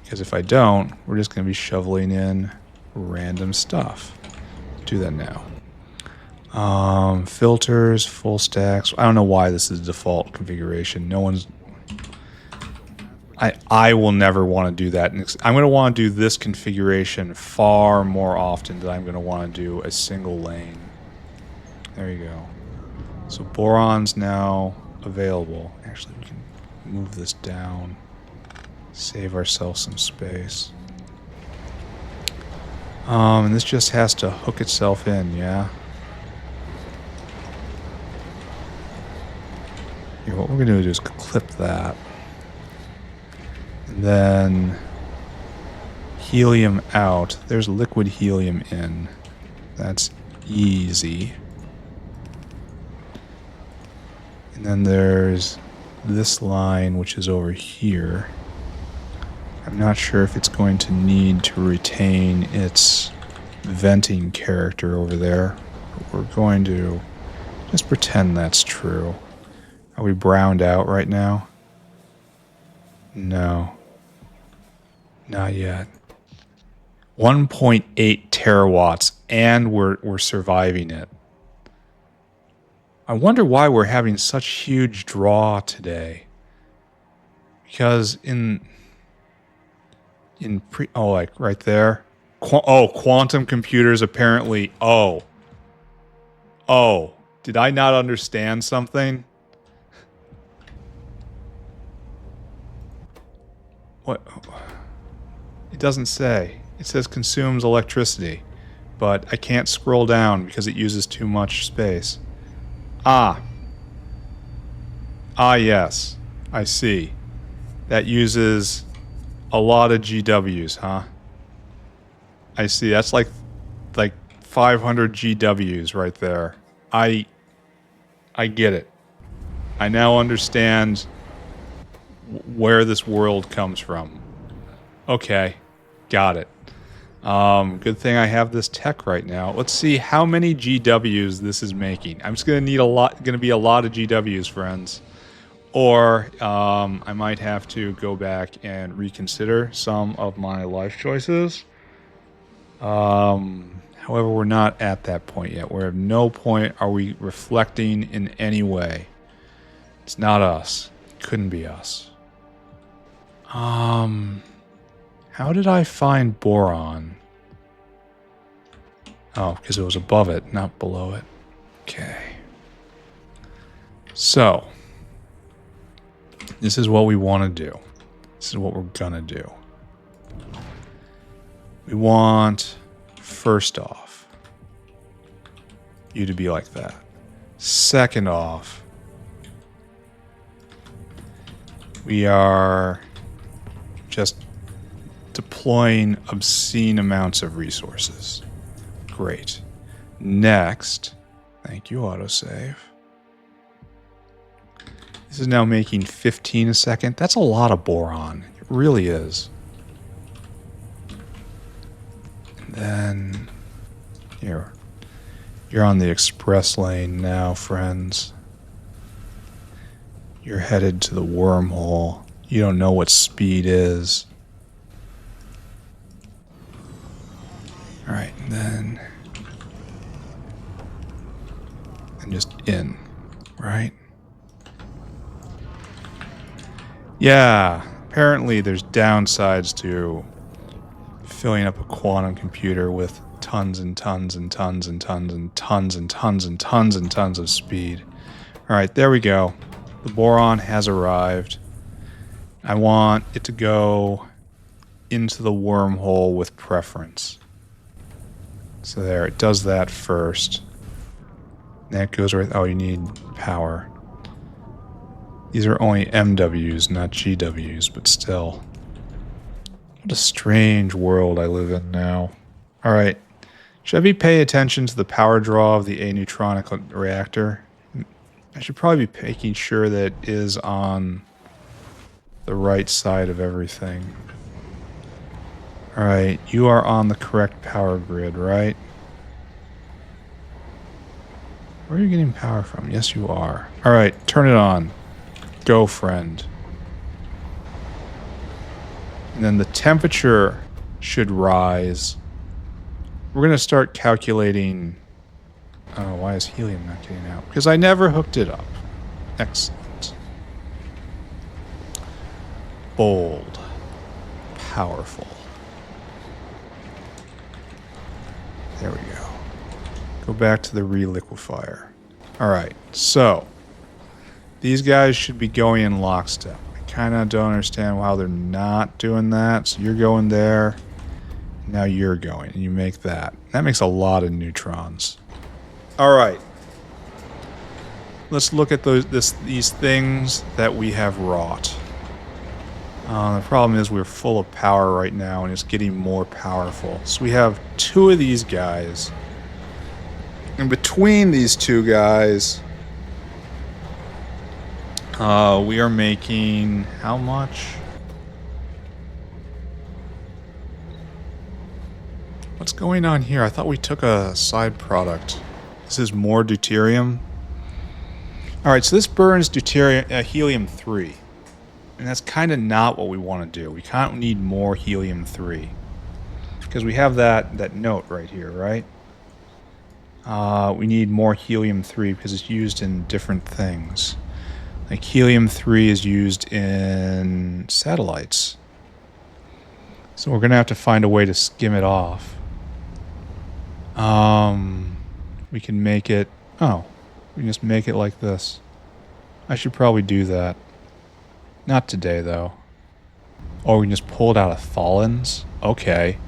[SPEAKER 1] Because if I don't, we're just going to be shoveling in random stuff. Do that now. Filters, full stacks. I don't know why this is the default configuration. No one's... I will never want to do that. I'm going to want to do this configuration far more often than I'm going to want to do a single lane. There you go. So boron's now available. Actually, we can move this down. Save ourselves some space. And this just has to hook itself in, yeah? Here, what we're going to do is clip that. And then helium out. There's liquid helium in. That's easy. And then there's this line, which is over here. I'm not sure if it's going to need to retain its venting character over there. But we're going to just pretend that's true. Are we browned out right now? No. Not yet. 1.8 terawatts, and we're surviving it. I wonder why we're having such huge draw today. Because like right there. Quantum computers apparently. Oh, did I not understand something? What? It doesn't say. It says consumes electricity, but I can't scroll down because it uses too much space. Yes, I see. That uses a lot of GWs, huh? I see. That's like 500 GWs right there. I get it. I now understand where this world comes from. Okay, got it. Good thing I have this tech right now. Let's see how many GWs this is making. I'm just gonna need gonna be a lot of GWs, friends. Or I might have to go back and reconsider some of my life choices. However, we're not at that point yet. We're at no point are we reflecting in any way. It's not us. It couldn't be us. How did I find boron? Oh, because it was above it, not below it. Okay. So, this is what we want to do. This is what we're gonna do. We want, first off, you to be like that. Second off, we are just deploying obscene amounts of resources. Great. Next, thank you, autosave. This is now making 15 a second. That's a lot of boron. It really is. And then, here. You're on the express lane now, friends. You're headed to the wormhole. You don't know what speed is. Alright, then... and just in, right? Yeah, apparently there's downsides to filling up a quantum computer with tons and tons and tons and tons and tons and tons and tons and tons of speed. Alright, there we go. The boron has arrived. I want it to go into the wormhole with preference. So there, it does that first. That goes right... oh, you need power. These are only MWs, not GWs, but still. What a strange world I live in now. Alright. Should I be paying attention to the power draw of the aneutronic reactor? I should probably be making sure that it is on the right side of everything. Alright, you are on the correct power grid, right? Where are you getting power from? Yes, you are. Alright, turn it on. Go, friend. And then the temperature should rise. We're going to start calculating... oh, why is helium not getting out? Because I never hooked it up. Excellent. Bold. Powerful. There we go. Go back to the reliquefier. Alright, so... these guys should be going in lockstep. I kind of don't understand how they're not doing that. So you're going there. Now you're going. And you make that. That makes a lot of neutrons. Alright. Let's look at these things that we have wrought. The problem is we're full of power right now and it's getting more powerful. So we have two of these guys. And between these two guys... we are making how much? What's going on here? I thought we took a side product. This is more deuterium. Alright, so this burns deuterium, helium-3. And that's kind of not what we want to do. We kind of need more helium-3. Because we have that note right here, right? We need more helium-3 because it's used in different things. Like helium-3 is used in satellites. So we're going to have to find a way to skim it off. We can make it... oh, we can just make it like this. I should probably do that. Not today, though. Or we can just pull it out of Tholins? Okay.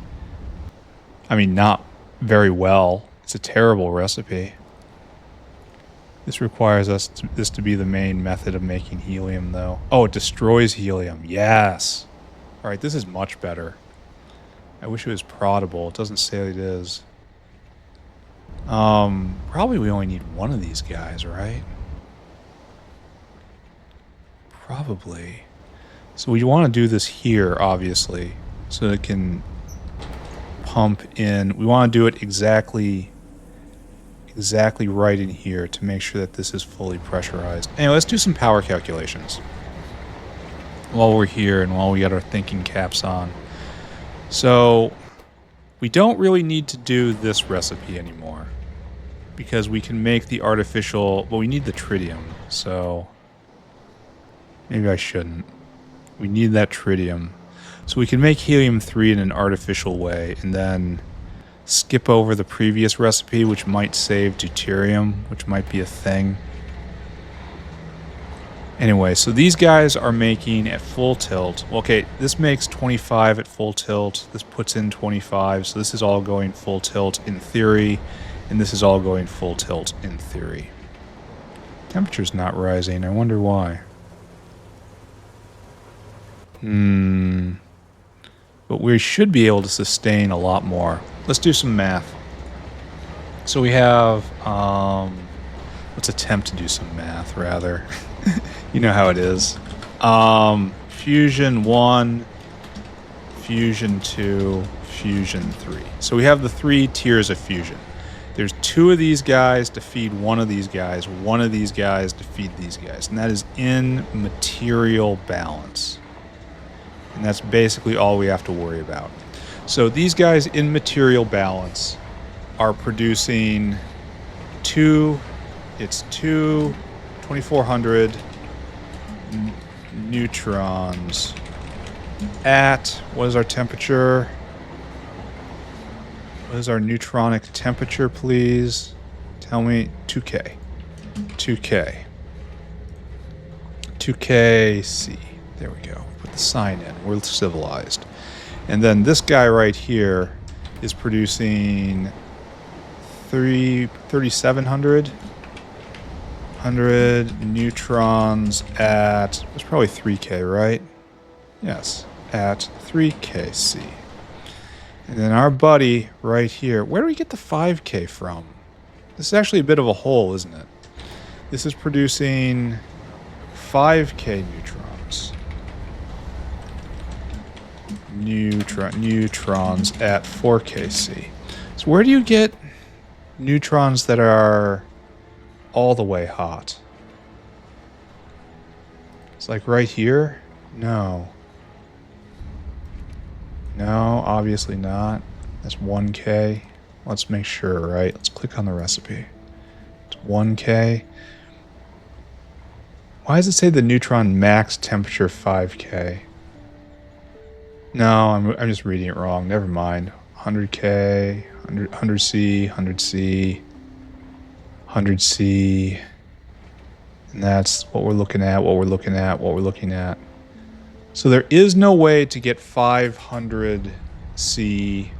[SPEAKER 1] I mean, not very well. It's a terrible recipe. This requires this to be the main method of making helium, though. Oh, it destroys helium. Yes! Alright, this is much better. I wish it was proddable. It doesn't say it is. Probably we only need one of these guys, right? Probably. So we want to do this here, obviously, so it can pump in. We want to do it exactly right in here to make sure that this is fully pressurized. Anyway, let's do some power calculations while we're here and while we got our thinking caps on. So we don't really need to do this recipe anymore because we can make the artificial... well, we need the tritium, so maybe I shouldn't. We need that tritium. So we can make helium-3 in an artificial way and then skip over the previous recipe, which might save deuterium, which might be a thing. Anyway, so these guys are making at full tilt. Well, okay, this makes 25 at full tilt. This puts in 25, so this is all going full tilt in theory, and this is all going full tilt in theory. Temperature's not rising. I wonder why. But we should be able to sustain a lot more. Let's do some math. So we have, let's attempt to do some math, rather. You know how it is. Fusion 1, Fusion 2, Fusion 3. So we have the 3 tiers of fusion. There's 2 of these guys to feed 1 of these guys, 1 of these guys to feed these guys. And that is in material balance. And that's basically all we have to worry about. So these guys in material balance are producing two 2400 neutrons at, what is our temperature? What is our neutronic temperature, please? Tell me. 2K. 2KC. There we go. Put the sign in. We're civilized. And then this guy right here is producing 3,700 neutrons at, it's probably 3K, right? Yes, at 3KC. And then our buddy right here, where do we get the 5K from? This is actually a bit of a hole, isn't it? This is producing 5K neutrons. Neutrons at 4KC. So where do you get neutrons that are all the way hot? It's like right here? No. No, obviously not. That's 1K. Let's make sure, right? Let's click on the recipe. It's 1K. Why does it say the neutron max temperature 5K? No, I'm just reading it wrong. Never mind. 100K, 100C, 100C, 100C. And that's what we're looking at, what we're looking at, what we're looking at. So there is no way to get 500 C,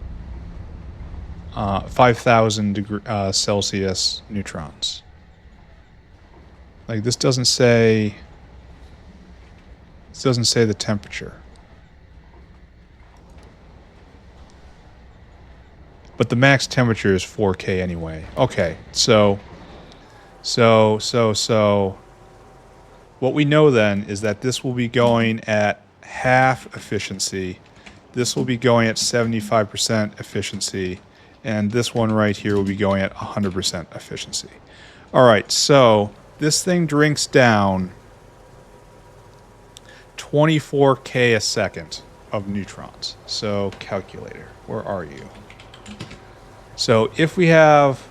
[SPEAKER 1] 5,000 Celsius neutrons. Like this doesn't say the temperature. But the max temperature is 4K anyway. Okay, so what we know then is that this will be going at half efficiency. This will be going at 75% efficiency. And this one right here will be going at 100% efficiency. All right, so this thing drinks down 24K a second of neutrons. So calculator, where are you? So if we have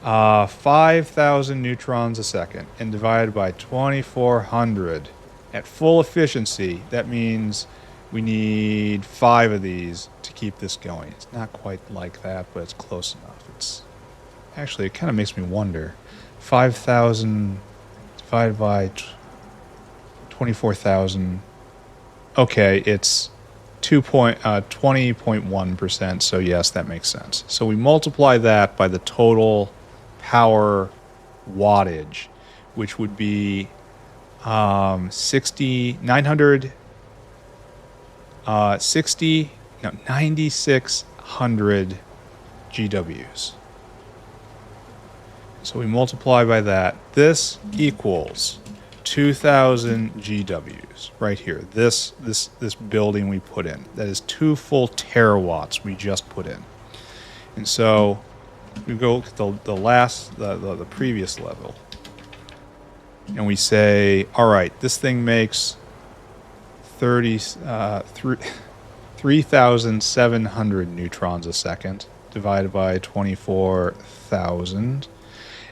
[SPEAKER 1] 5,000 neutrons a second and divided by 2,400 at full efficiency, that means we need 5 of these to keep this going. It's not quite like that, but it's close enough. It's actually, it kind of makes me wonder. 5,000 divided by 24,000. Okay, it's 20.1%, so yes, that makes sense. So we multiply that by the total power wattage, which would be 9,600 GWs. So we multiply by that. This equals 2,000 GWs right here. This building we put in. That is 2 full terawatts we just put in. And so we go to the previous level, and we say, all right, this thing makes 3,700 neutrons a second divided by 24,000.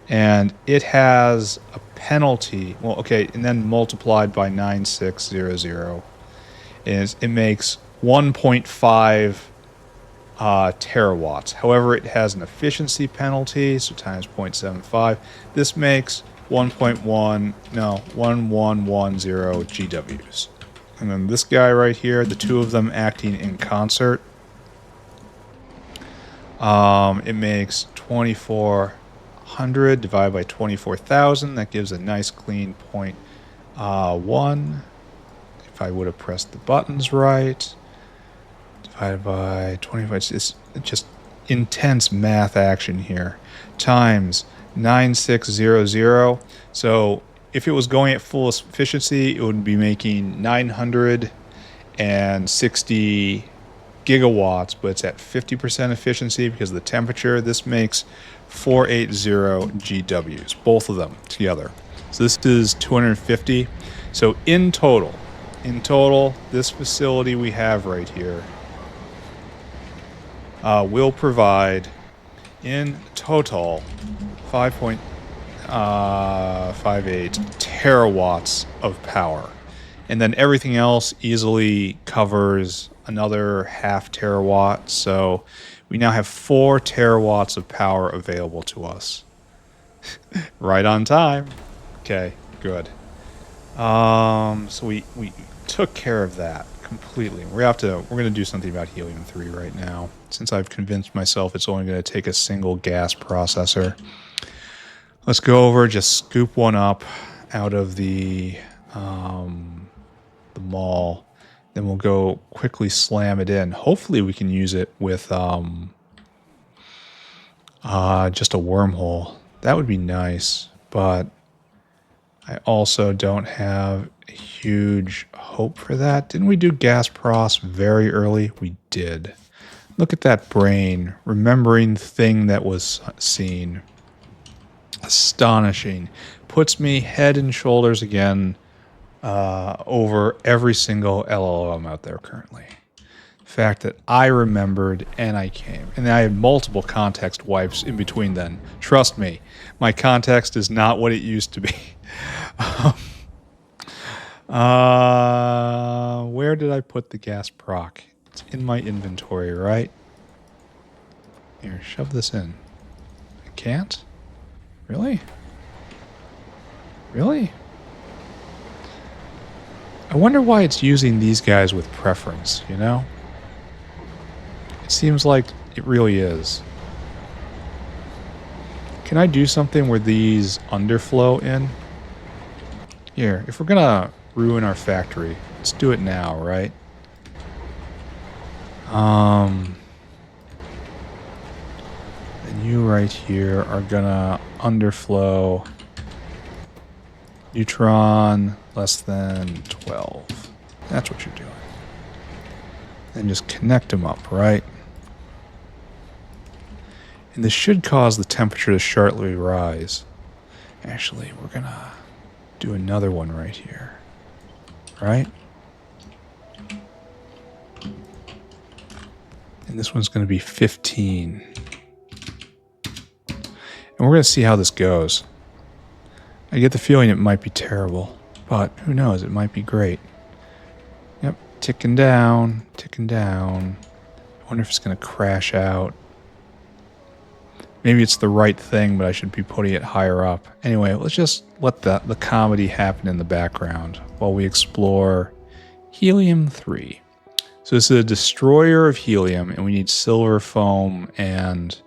[SPEAKER 1] And it has a penalty, well, okay, and then multiplied by 9600 is it makes 1.5 terawatts. However, it has an efficiency penalty, so times 0.75. This makes 1110 GWs. And then this guy right here, the two of them acting in concert, it makes 2,400 divided by 24,000. That gives a nice clean 0.1. If I would have pressed the buttons right, divided by 25, it's just intense math action here, times 9600. So if it was going at full efficiency, it would be making 960 gigawatts, but it's at 50% efficiency because of the temperature. This makes 480 GWs, both of them together. So this is 250. So in total, in total, this facility we have right here will provide, in total, 5.58 terawatts of power. And then everything else easily covers another half terawatt. So we now have 4 terawatts of power available to us. Right on time. Okay, good. So we took care of that completely. We're gonna do something about helium-3 right now, since I've convinced myself it's only gonna take a single gas processor. Let's go over, just scoop one up out of the mall. Then we'll go quickly slam it in. Hopefully we can use it with just a wormhole. That would be nice, but I also don't have a huge hope for that. Didn't we do gas pros very early? We did. Look at that brain, remembering the thing that was seen. Astonishing. Puts me head and shoulders again over every single LLM out there currently. The fact that I remembered and I came. And I had multiple context wipes in between then. Trust me, my context is not what it used to be. Where did I put the gas proc? It's in my inventory, right? Here, shove this in. I can't? Really? Really? I wonder why it's using these guys with preference, you know? It seems like it really is. Can I do something where these underflow in? Here, if we're gonna ruin our factory, let's do it now, right? And you right here are gonna underflow neutron less than 12. That's what you're doing. And just connect them up, right? And this should cause the temperature to sharply rise. Actually, we're gonna do another one right here. Right? And this one's gonna be 15. And we're gonna see how this goes. I get the feeling it might be terrible, but who knows, it might be great. Yep, ticking down, ticking down. I wonder if it's gonna crash out. Maybe it's the right thing, but I should be putting it higher up. Anyway, let's just let the comedy happen in the background while we explore helium-3. So this is a destroyer of helium, and we need silver foam and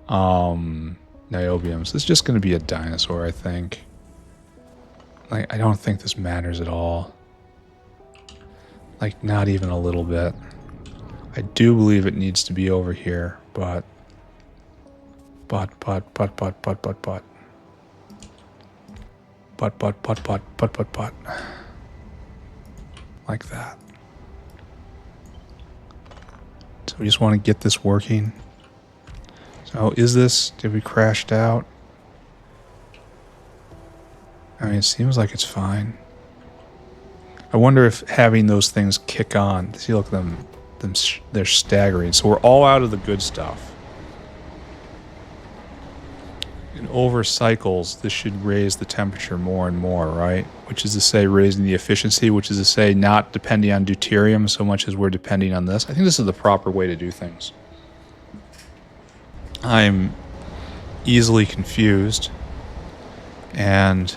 [SPEAKER 1] niobium. So it's just going to be a dinosaur, I think. Like, I don't think this matters at all. Like, not even a little bit. I do believe it needs to be over here, but. But. Like that. So we just want to get this working. So did we crashed out? I mean, it seems like it's fine. I wonder if having those things kick on. See, look at them they're staggering. So we're all out of the good stuff. And over cycles, this should raise the temperature more and more, right? Which is to say, raising the efficiency, which is to say, not depending on deuterium so much as we're depending on this. I think this is the proper way to do things. I'm easily confused and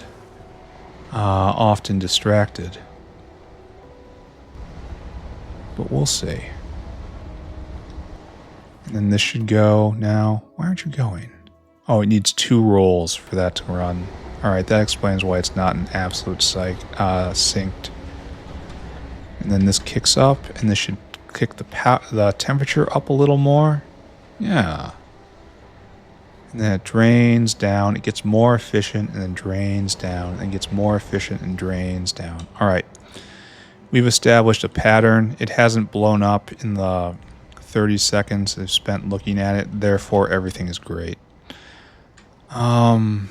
[SPEAKER 1] often distracted. But we'll see. And then this should go now. Why aren't you going? Oh, it needs 2 rolls for that to run. Alright, that explains why it's not an absolute synced. And then this kicks up, and this should kick the temperature up a little more. Yeah. And then it drains down, it gets more efficient, and then drains down, and gets more efficient and drains down. Alright. We've established a pattern. It hasn't blown up in the 30 seconds I've spent looking at it, therefore everything is great. And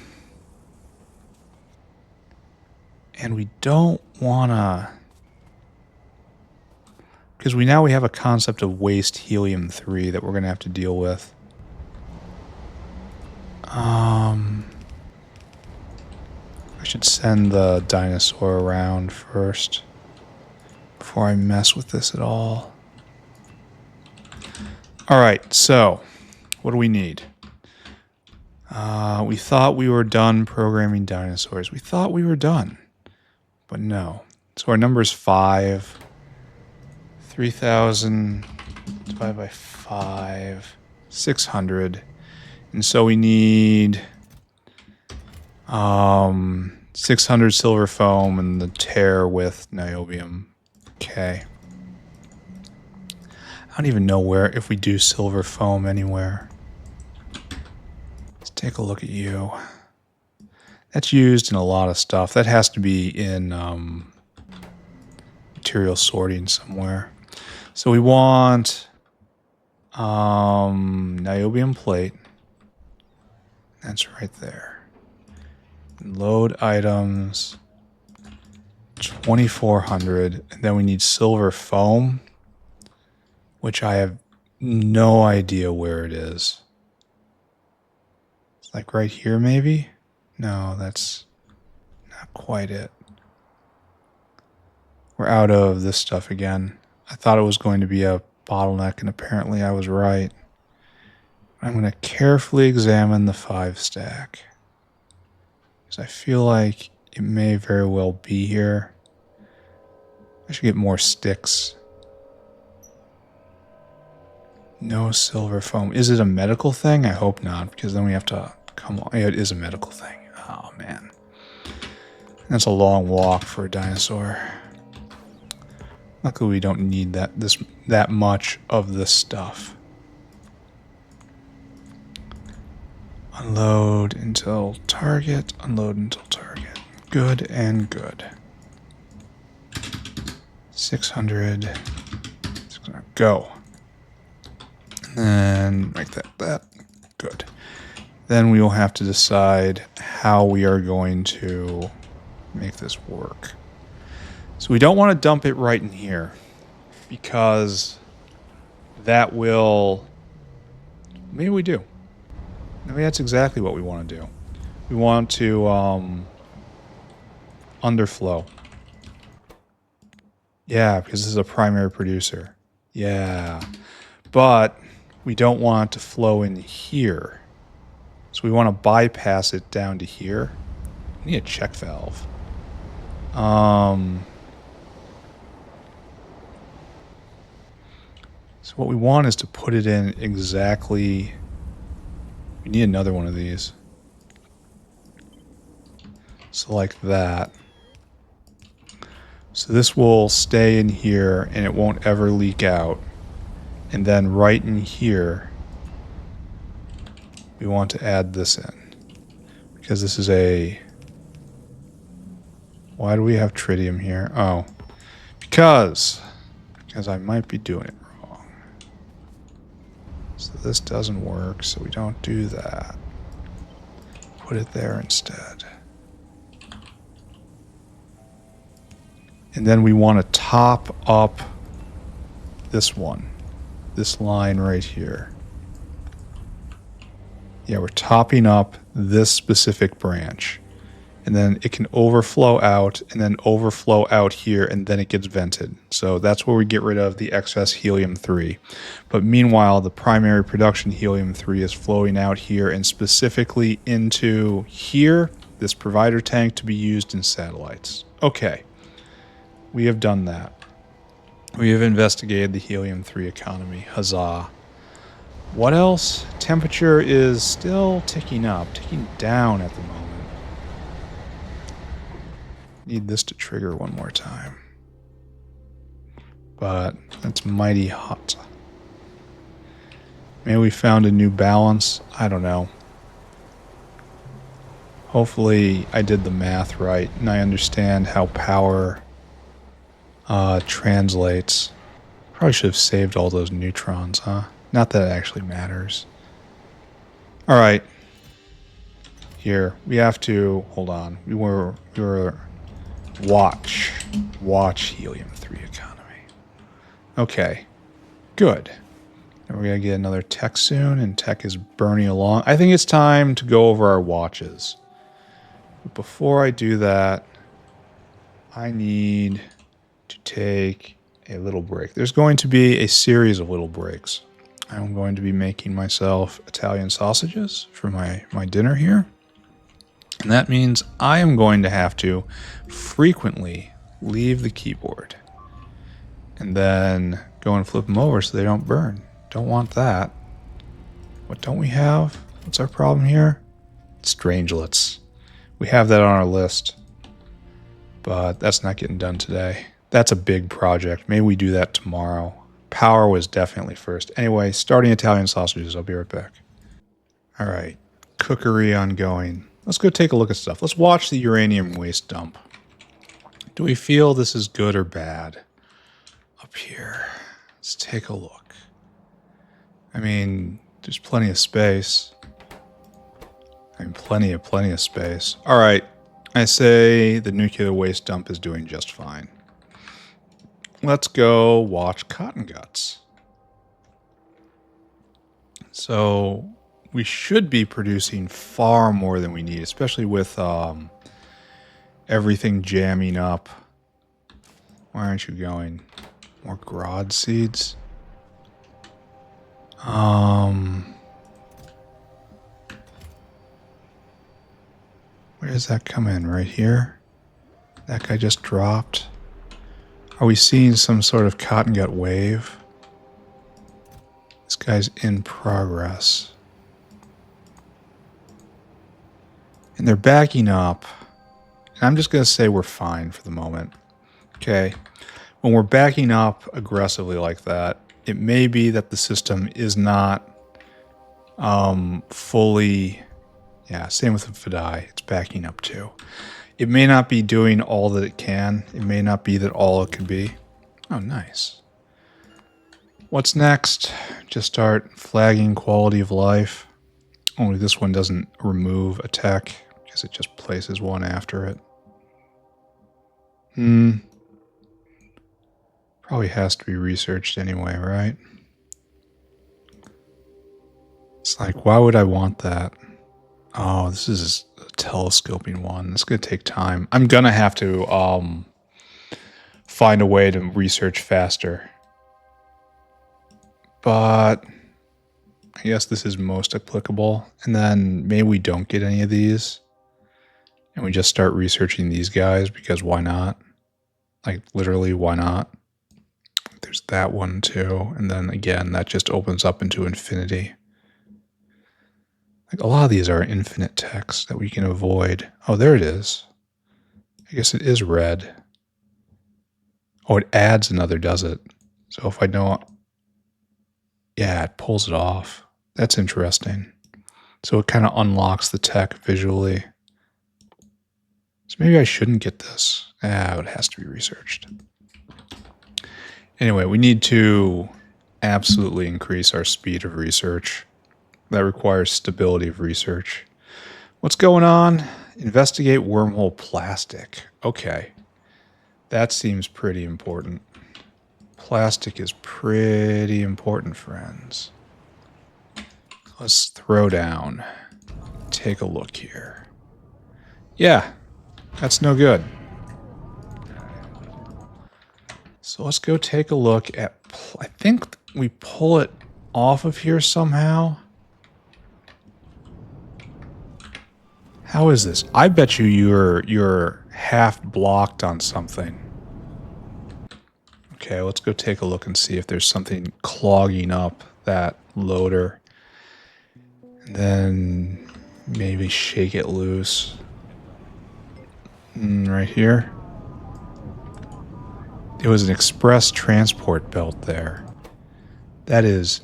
[SPEAKER 1] we don't want to Because now we have a concept of waste helium-3 that we're going to have to deal with. I should send the dinosaur around first before I mess with this at all. Alright, so what do we need? We thought we were done programming dinosaurs. We thought we were done, but no. So our number is 5. 3,000 divided by 5, 600. And so we need 600 silver foam and the tear with niobium. Okay. I don't even know if we do silver foam anywhere. Let's take a look at you. That's used in a lot of stuff. That has to be in material sorting somewhere. So we want niobium plate. That's right there. Load items 2,400, and then we need silver foam, which I have no idea where it is. It's like right here, maybe? No, that's not quite it. We're out of this stuff again. I thought it was going to be a bottleneck, and apparently I was right. I'm going to carefully examine the 5 stack, because I feel like it may very well be here. I should get more sticks. No silver foam. Is it a medical thing? I hope not, because then we have to come on. Yeah, it is a medical thing. Oh, man. That's a long walk for a dinosaur. Luckily, we don't need that much of this stuff. Unload until target. Unload until target. Good and good. 600. Go. And make that. Good. Then we will have to decide how we are going to make this work. So we don't want to dump it right in here, because that will... Maybe we do. Maybe that's exactly what we want to do. We want to underflow. Yeah, because this is a primary producer. Yeah. But we don't want it to flow in here. So we want to bypass it down to here. We need a check valve. So what we want is to put it in exactly... We need another one of these. So like that. So this will stay in here and it won't ever leak out. And then right in here, we want to add this in. Because this is a... Why do we have tritium here? Oh. Because I might be doing it wrong. So this doesn't work, so we don't do that. Put it there instead. And then we want to top up this one. This line right here. Yeah, we're topping up this specific branch. And then it can overflow out, and then overflow out here, and then it gets vented. So that's where we get rid of the excess helium-3. But meanwhile, the primary production helium-3 is flowing out here, and specifically into here, this provider tank to be used in satellites. Okay, we have done that. We have investigated the helium-3 economy. Huzzah. What else? Temperature is still ticking down at the moment. Need this to trigger one more time. But that's mighty hot. Maybe we found a new balance. I don't know. Hopefully I did the math right and I understand how power translates. Probably should have saved all those neutrons, huh? Not that it actually matters. Alright. Here. We have to... Hold on. We were watch helium-3 economy. Okay, good. And we're going to get another tech soon, and tech is burning along. I think it's time to go over our watches. But before I do that, I need to take a little break. There's going to be a series of little breaks. I'm going to be making myself Italian sausages for my dinner here. And that means I am going to have to frequently leave the keyboard and then go and flip them over so they don't burn. Don't want that. What don't we have? What's our problem here? Strangelets. We have that on our list, but that's not getting done today. That's a big project. Maybe we do that tomorrow. Power was definitely first. Anyway, starting Italian sausages. I'll be right back. All right. Cookery ongoing. Let's go take a look at stuff. Let's watch the uranium waste dump. Do we feel this is good or bad? Up here. Let's take a look. I mean, there's plenty of space. I mean, plenty of space. All right. I say the nuclear waste dump is doing just fine. Let's go watch cotton guts. So we should be producing far more than we need, especially with everything jamming up. Why aren't you going? More grod seeds? Where does that come in? Right here? That guy just dropped. Are we seeing some sort of cotton gut wave? This guy's in progress. And they're backing up. And I'm just going to say we're fine for the moment. Okay. When we're backing up aggressively like that, it may be that the system is not fully... Yeah, same with the Fidai. It's backing up too. It may not be doing all that it can. It may not be that all it could be. Oh, nice. What's next? Just start flagging quality of life. Only this one doesn't remove a tech because it just places one after it. Probably has to be researched anyway, right? It's like, why would I want that? Oh, this is a telescoping one. It's going to take time. I'm going to have to find a way to research faster. But I guess this is most applicable. And then maybe we don't get any of these. And we just start researching these guys because why not? Like, literally, why not? There's that one too. And then again, that just opens up into infinity. Like, a lot of these are infinite techs that we can avoid. Oh, there it is. I guess it is red. Oh, it adds another, does it? So if I don't... Yeah, it pulls it off. That's interesting. So it kind of unlocks the tech visually. So maybe I shouldn't get this. It has to be researched. Anyway, we need to absolutely increase our speed of research. That requires stability of research. What's going on? Investigate wormhole plastic. Okay. That seems pretty important. Plastic is pretty important, friends. Let's throw down. Take a look here. Yeah, that's no good. So let's go take a look at... I think we pull it off of here somehow. How is this? I bet you're half blocked on something. Okay, let's go take a look and see if there's something clogging up that loader. And then maybe shake it loose. Right here. There was an express transport belt there. That is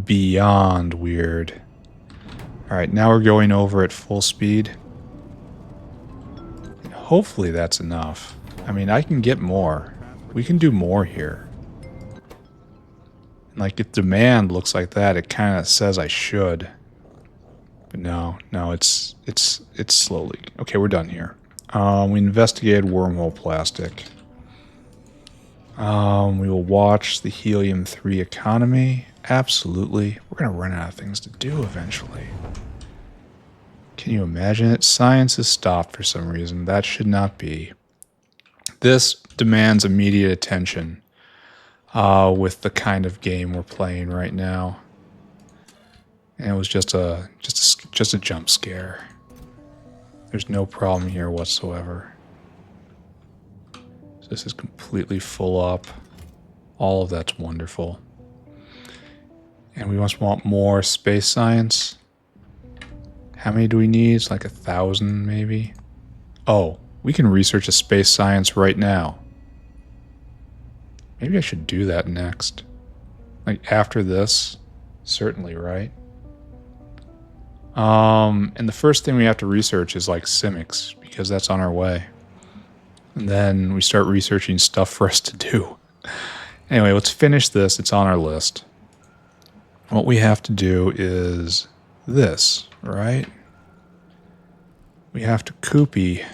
[SPEAKER 1] beyond weird. Alright, now we're going over at full speed. And hopefully that's enough. I mean, I can get more. We can do more here. And like, if demand looks like that, it kind of says I should. But no, it's slowly. Okay, we're done here. We investigated wormhole plastic. We will watch the helium-3 economy. Absolutely. We're going to run out of things to do eventually. Can you imagine it? Science is stopped for some reason. That should not be. This demands immediate attention with the kind of game we're playing right now. And it was just a jump scare. There's no problem here whatsoever. So this is completely full up. All of that's wonderful. And we must want more space science. How many do we need? It's like 1,000 maybe. Oh, we can research a space science right now. Maybe I should do that next. Like after this, certainly, right? And the first thing we have to research is like Simics, because that's on our way. And then we start researching stuff for us to do. Anyway, let's finish this. It's on our list. What we have to do is this, right? We have to copy,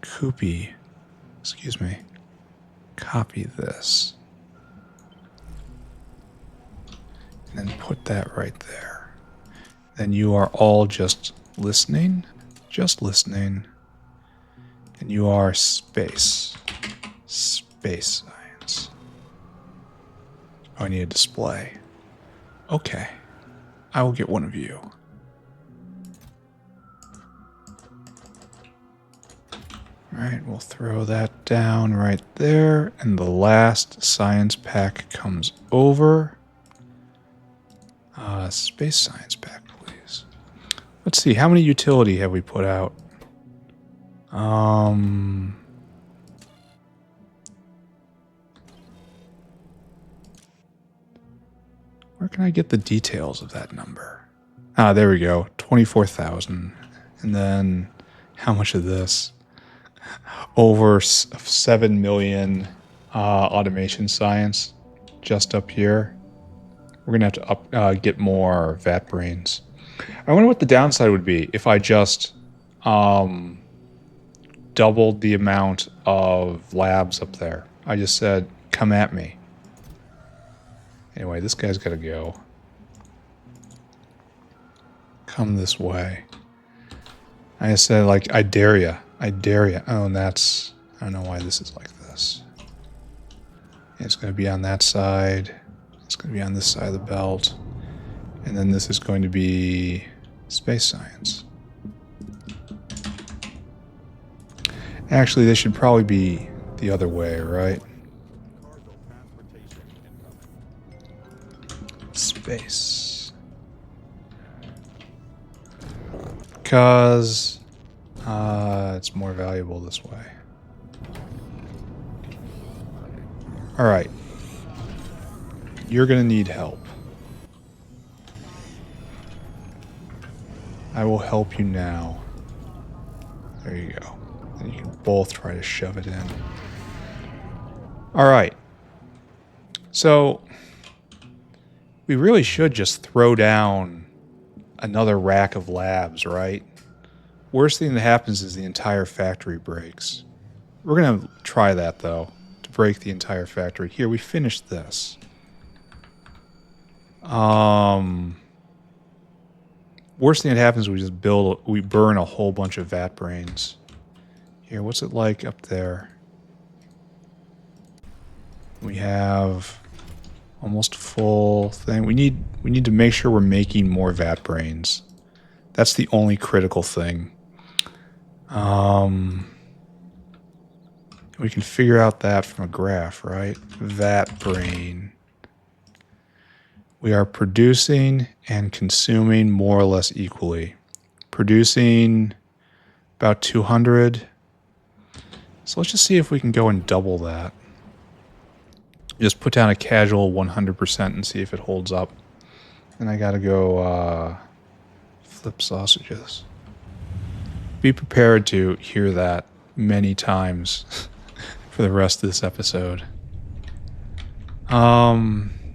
[SPEAKER 1] copy this. And then put that right there. Then you are all just listening. And you are space science. Oh, I need a display. Okay. I will get one of you. Alright, we'll throw that down right there. And the last science pack comes over. Space science pack, please. Let's see, how many utility have we put out? Where can I get the details of that number? Ah, there we go. 24,000. And then how much of this? Over 7 million automation science just up here. We're going to have to get more vat brains. I wonder what the downside would be if I just doubled the amount of labs up there. I just said, come at me. Anyway, this guy's got to go. Come this way. I said, like, I dare ya. I dare ya. Oh, and that's... I don't know why this is like this. It's going to be on that side. It's going to be on this side of the belt. And then this is going to be space science. Actually, they should probably be the other way, right? Space. Because it's more valuable this way. Alright. You're going to need help. I will help you now. There you go. And you can both try to shove it in. Alright. So, we really should just throw down another rack of labs, right? Worst thing that happens is the entire factory breaks. We're going to try that, though, to break the entire factory. Here, we finished this. Worst thing that happens is we burn a whole bunch of vat brains. Here, what's it like up there? We have almost full thing. We need to make sure we're making more vat brains. That's the only critical thing. We can figure out that from a graph, right? Vat brain. We are producing and consuming more or less equally. Producing about 200. So let's just see if we can go and double that. Just put down a casual 100% and see if it holds up. And I gotta go flip sausages. Be prepared to hear that many times for the rest of this episode.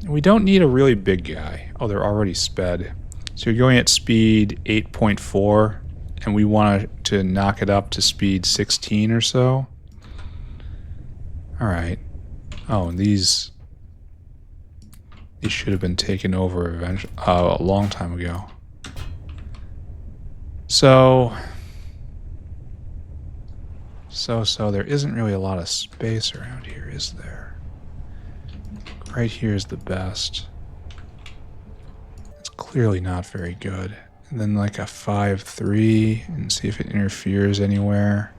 [SPEAKER 1] We don't need a really big guy. Oh, they're already sped. So you're going at speed 8.4, and we want to knock it up to speed 16 or so. All right. Oh, and these should have been taken over eventually, a long time ago. So there isn't really a lot of space around here, is there? Right here is the best. It's clearly not very good. And then like a 5-3 and see if it interferes anywhere.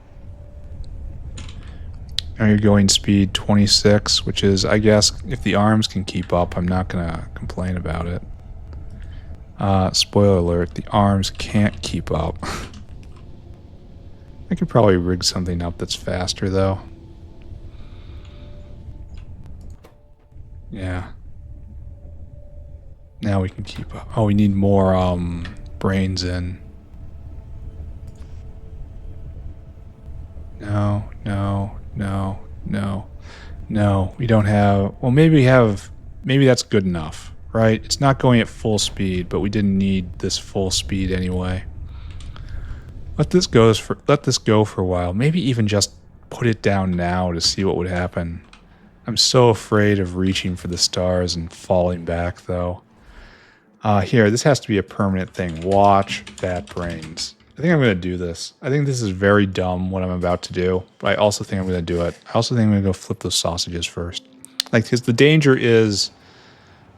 [SPEAKER 1] Now you're going speed 26, which is, I guess, if the arms can keep up, I'm not going to complain about it. Spoiler alert, the arms can't keep up. I could probably rig something up that's faster, though. Yeah. Now we can keep up. Oh, we need more brains in. No, no, no, no, no. We don't have... Well, maybe we have... Maybe that's good enough, right? It's not going at full speed, but we didn't need this full speed anyway. Let this go for a while. Maybe even just put it down now to see what would happen. I'm so afraid of reaching for the stars and falling back, though. Here, this has to be a permanent thing. Watch Fat Brains. I think I'm going to do this. I think this is very dumb, what I'm about to do. But I also think I'm going to do it. I also think I'm going to go flip those sausages first. Like, because the danger is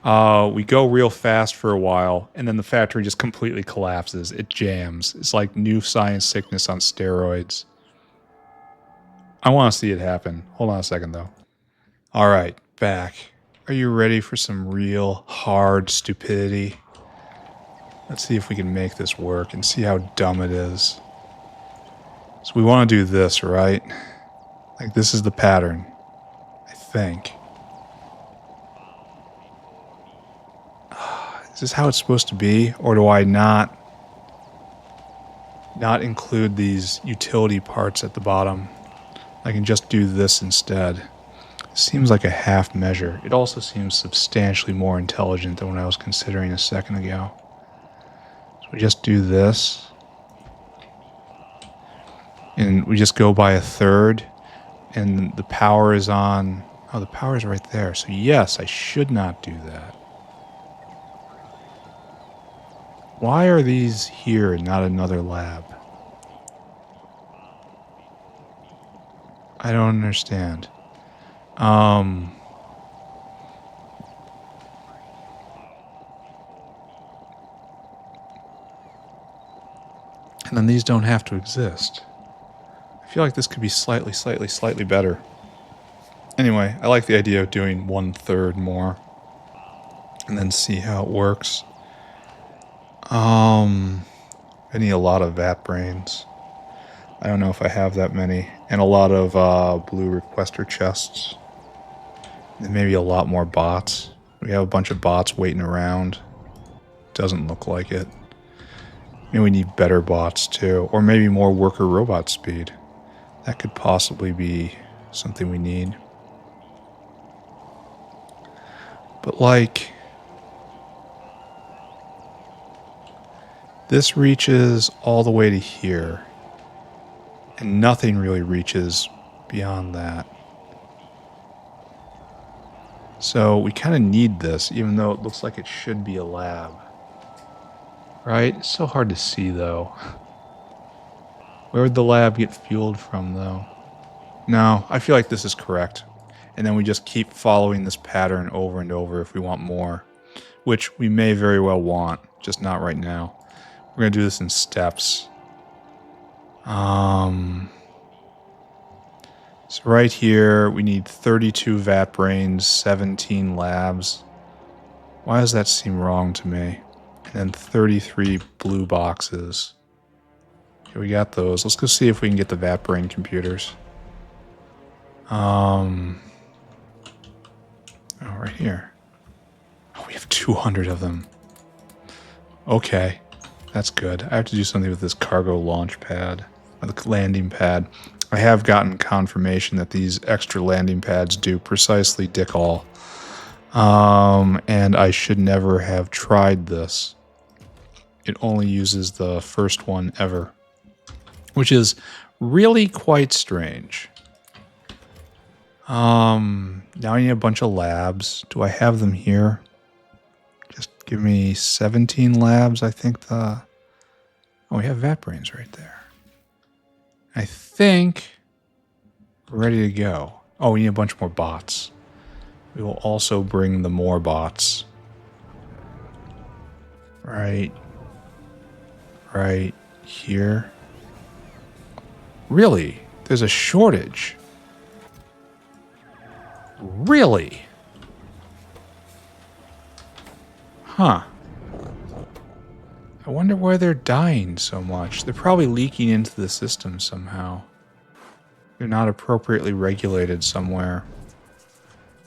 [SPEAKER 1] we go real fast for a while, and then the factory just completely collapses. It jams. It's like new science sickness on steroids. I want to see it happen. Hold on a second, though. All right, back. Are you ready for some real hard stupidity? Let's see if we can make this work and see how dumb it is. So we want to do this, right? Like, this is the pattern, I think. Is this how it's supposed to be? Or do I not include these utility parts at the bottom? I can just do this instead. Seems like a half measure. It also seems substantially more intelligent than what I was considering a second ago. So we just do this. And we just go by a third. And the power is on... Oh, the power is right there. So yes, I should not do that. Why are these here and not another lab? I don't understand. And then these don't have to exist. I feel like this could be slightly better. Anyway, I like the idea of doing 1/3 more. And then see how it works. I need a lot of vat brains. I don't know if I have that many. And a lot of blue requester chests. And maybe a lot more bots. We have a bunch of bots waiting around. Doesn't look like it. Maybe we need better bots too. Or maybe more worker robot speed. That could possibly be something we need. But like... This reaches all the way to here. And nothing really reaches beyond that. So we kind of need this, even though it looks like it should be a lab. Right? It's so hard to see, though. Where would the lab get fueled from, though? No, I feel like this is correct. And then we just keep following this pattern over and over if we want more. Which we may very well want, just not right now. We're going to do this in steps. So right here, we need 32 vat brains, 17 labs. Why does that seem wrong to me? And then 33 blue boxes. Okay, we got those. Let's go see if we can get the vat brain computers. Oh, right here. Oh, we have 200 of them. Okay. That's good. I have to do something with this cargo launch pad, or the landing pad. I have gotten confirmation that these extra landing pads do precisely dick all. And I should never have tried this. It only uses the first one ever, which is really quite strange. Now I need a bunch of labs. Do I have them here? Just give me 17 labs. I think oh, we have vat brains right there. I think we're ready to go. Oh, we need a bunch more bots. We will also bring the more bots. Right here. Really? There's a shortage. Really? Huh. I wonder why they're dying so much. They're probably leaking into the system somehow. They're not appropriately regulated somewhere.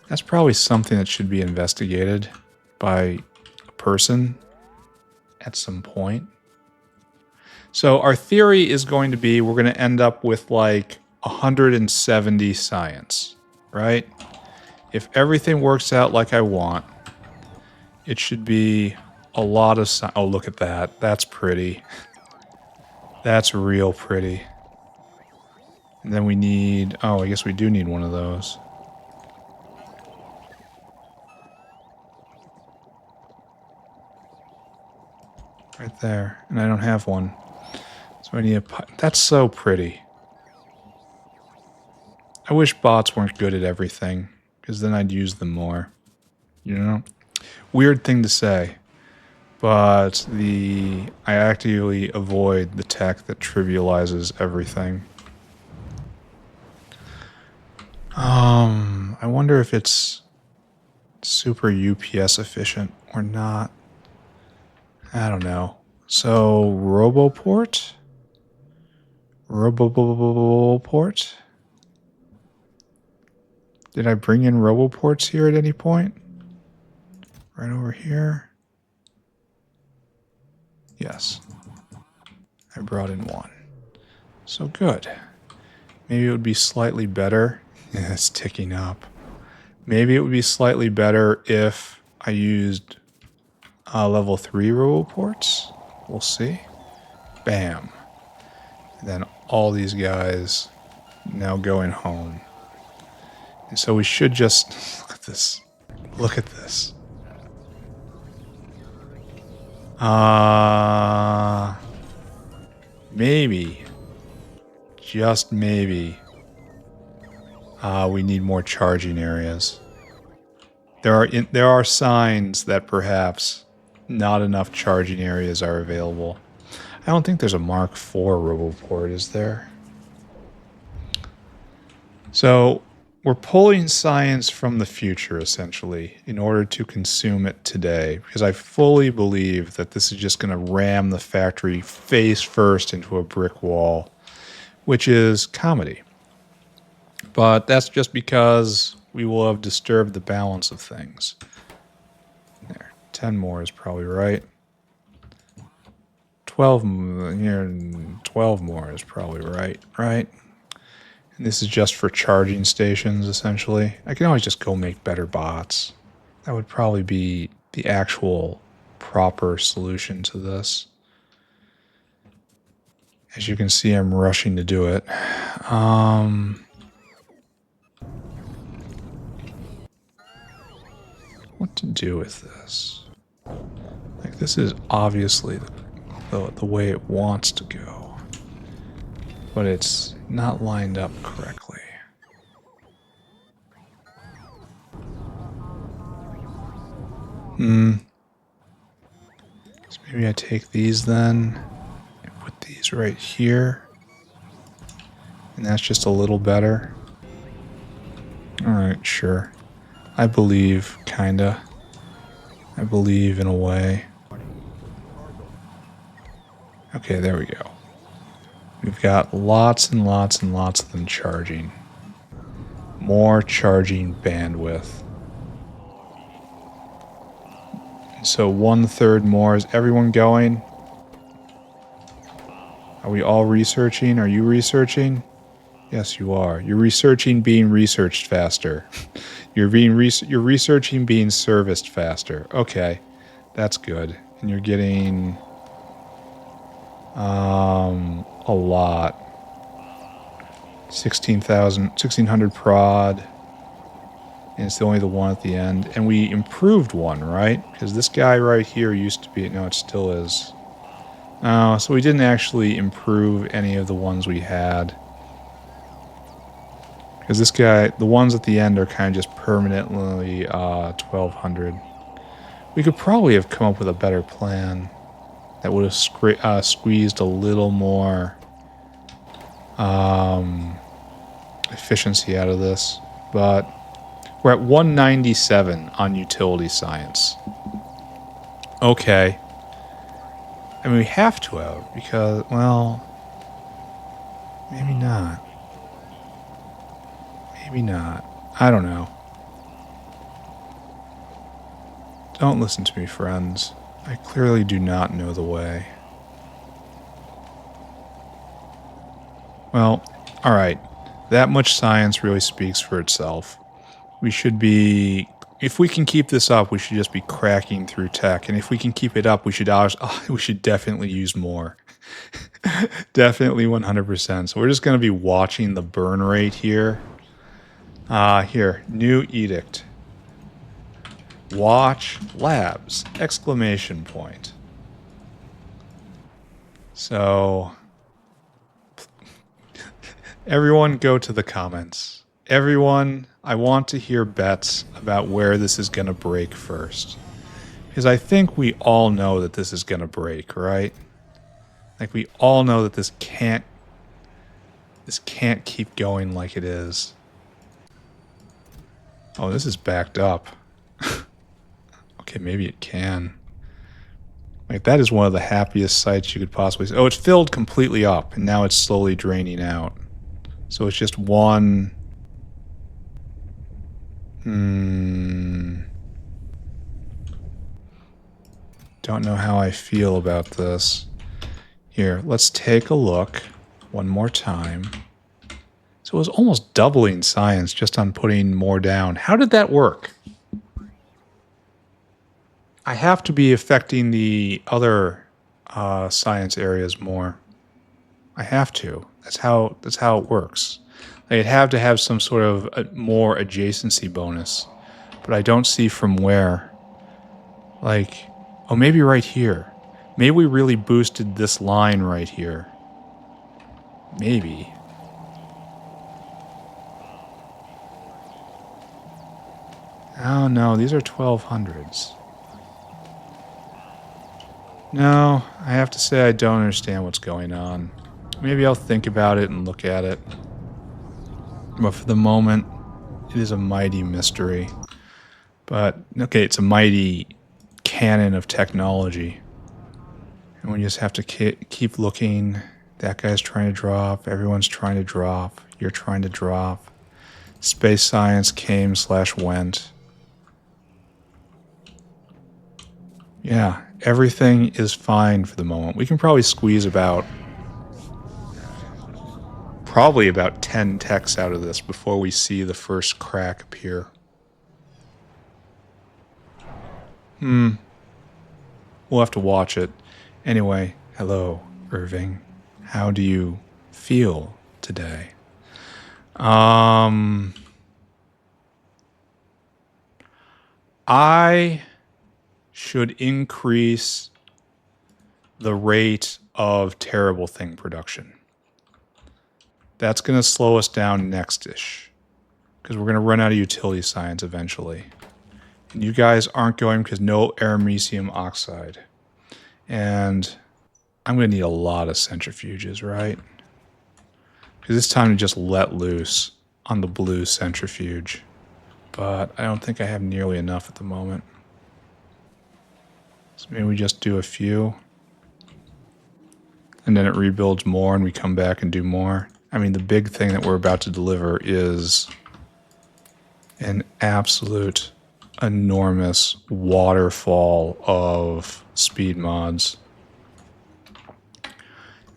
[SPEAKER 1] That's probably something that should be investigated by a person at some point. So our theory is going to be we're going to end up with like 170 science, right? If everything works out like I want, it should be a lot of science. Oh, look at that. That's pretty. That's real pretty. And then we need... Oh, I guess we do need one of those. Right there. And I don't have one. So I need a... That's so pretty. I wish bots weren't good at everything, because then I'd use them more. You know? Weird thing to say. But I actively avoid the tech that trivializes everything. I wonder if it's super UPS efficient or not. I don't know. So, Roboport? Roboport? Did I bring in Roboports here at any point? Right over here? Yes. I brought in one. So good. Maybe it would be slightly better. Yeah, it's ticking up. Maybe it would be slightly better if I used level 3 Roboports. We'll see. Bam. And then all these guys now going home. And so we should just... Look at this. Look at this. Maybe. Just maybe. We need more charging areas. There are signs that perhaps not enough charging areas are available. I don't think there's a Mark IV Roboport, is there? So we're pulling science from the future, essentially, in order to consume it today, because I fully believe that this is just going to ram the factory face first into a brick wall, which is comedy. But that's just because we will have disturbed the balance of things. There, 10 more is probably right. 12 more is probably right? And this is just for charging stations, essentially. I can always just go make better bots. That would probably be the actual proper solution to this. As you can see, I'm rushing to do it. What to do with this? Like, this is obviously the way it wants to go. But it's not lined up correctly. So maybe I take these then and put these right here. And that's just a little better. Alright, sure. I believe, kinda. I believe in a way. Okay, there we go. We've got lots and lots and lots of them charging. More charging bandwidth. So 1/3 more. Is everyone going? Are we all researching? Are you researching? Yes, you are. You're researching being researched faster. You're researching being serviced faster. Okay, that's good. And you're getting a lot. 16,000, 1,600 prod. And it's only the one at the end. And we improved one, right? Because this guy right here used to be... No, it still is. Oh, so we didn't actually improve any of the ones we had. Because this guy... The ones at the end are kind of just permanently 1200. We could probably have come up with a better plan that would have squeezed a little more efficiency out of this. But we're at 197 on utility science. Okay. I mean, we have to have, because, well, maybe not. Maybe not. I don't know. Don't listen to me, friends. I clearly do not know the way. Well, alright. That much science really speaks for itself. We should be... If we can keep this up, we should just be cracking through tech. And if we can keep it up, we should definitely use more. Definitely 100%. So we're just going to be watching the burn rate here. Here, new edict. Watch labs! Exclamation point. So, everyone go to the comments. Everyone, I want to hear bets about where this is going to break first. Because I think we all know that this is going to break, right? Like, we all know that this can't keep going like it is. Oh, this is backed up. Okay, maybe it can. Like, that is one of the happiest sights you could possibly see. Oh, it's filled completely up, and now it's slowly draining out. So it's just one... Don't know how I feel about this. Here, let's take a look one more time. So it was almost doubling science just on putting more down. How did that work? I have to be affecting the other science areas more. I have to. That's how it works. I'd have to have some sort of more adjacency bonus, but I don't see from where. Like, oh, maybe right here. Maybe we really boosted this line right here. Maybe. Oh no, these are 1200s. No, I have to say I don't understand what's going on. Maybe I'll think about it and look at it. But for the moment, it is a mighty mystery. But, okay, it's a mighty canon of technology. And we just have to keep looking. That guy's trying to drop. Everyone's trying to drop. You're trying to drop. Space science came/went. Yeah, everything is fine for the moment. We can probably squeeze about 10 techs out of this before we see the first crack appear. We'll have to watch it. Anyway, hello, Irving. How do you feel today? I should increase the rate of terrible thing production. That's going to slow us down next-ish, because we're going to run out of utility science eventually. And you guys aren't going because no aramecium oxide. And I'm going to need a lot of centrifuges, right? Because it's time to just let loose on the blue centrifuge. But I don't think I have nearly enough at the moment. So maybe we just do a few. And then it rebuilds more and we come back and do more. I mean, the big thing that we're about to deliver is an absolute enormous waterfall of speed mods.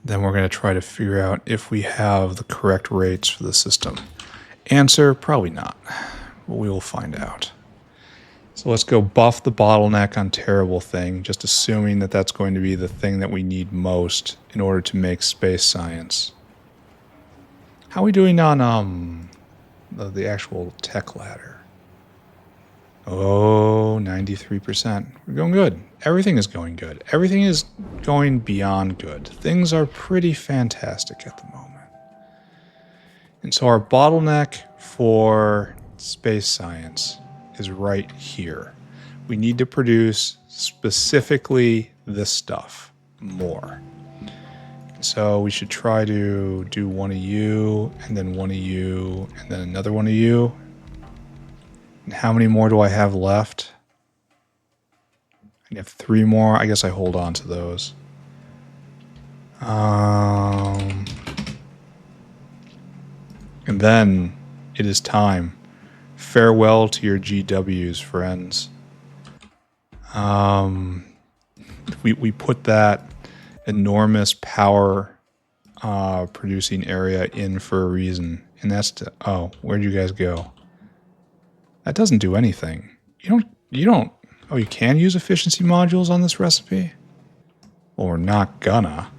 [SPEAKER 1] Then we're going to try to figure out if we have the correct rates for the system. Answer, probably not. But we will find out. So let's go buff the bottleneck on terrible thing, just assuming that that's going to be the thing that we need most in order to make space science. How are we doing on the actual tech ladder? Oh, 93%. We're going good. Everything is going good. Everything is going beyond good. Things are pretty fantastic at the moment. And so our bottleneck for space science is right here. We need to produce specifically this stuff more. So we should try to do one of you, and then one of you, and then another one of you. And how many more do I have left? I have 3 more. I guess I hold on to those. And then it is time. Farewell to your GWs, friends. We put that enormous power producing area in for a reason. And that's to, oh, where'd you guys go? That doesn't do anything. You don't, oh, you can use efficiency modules on this recipe? Well, we're not gonna.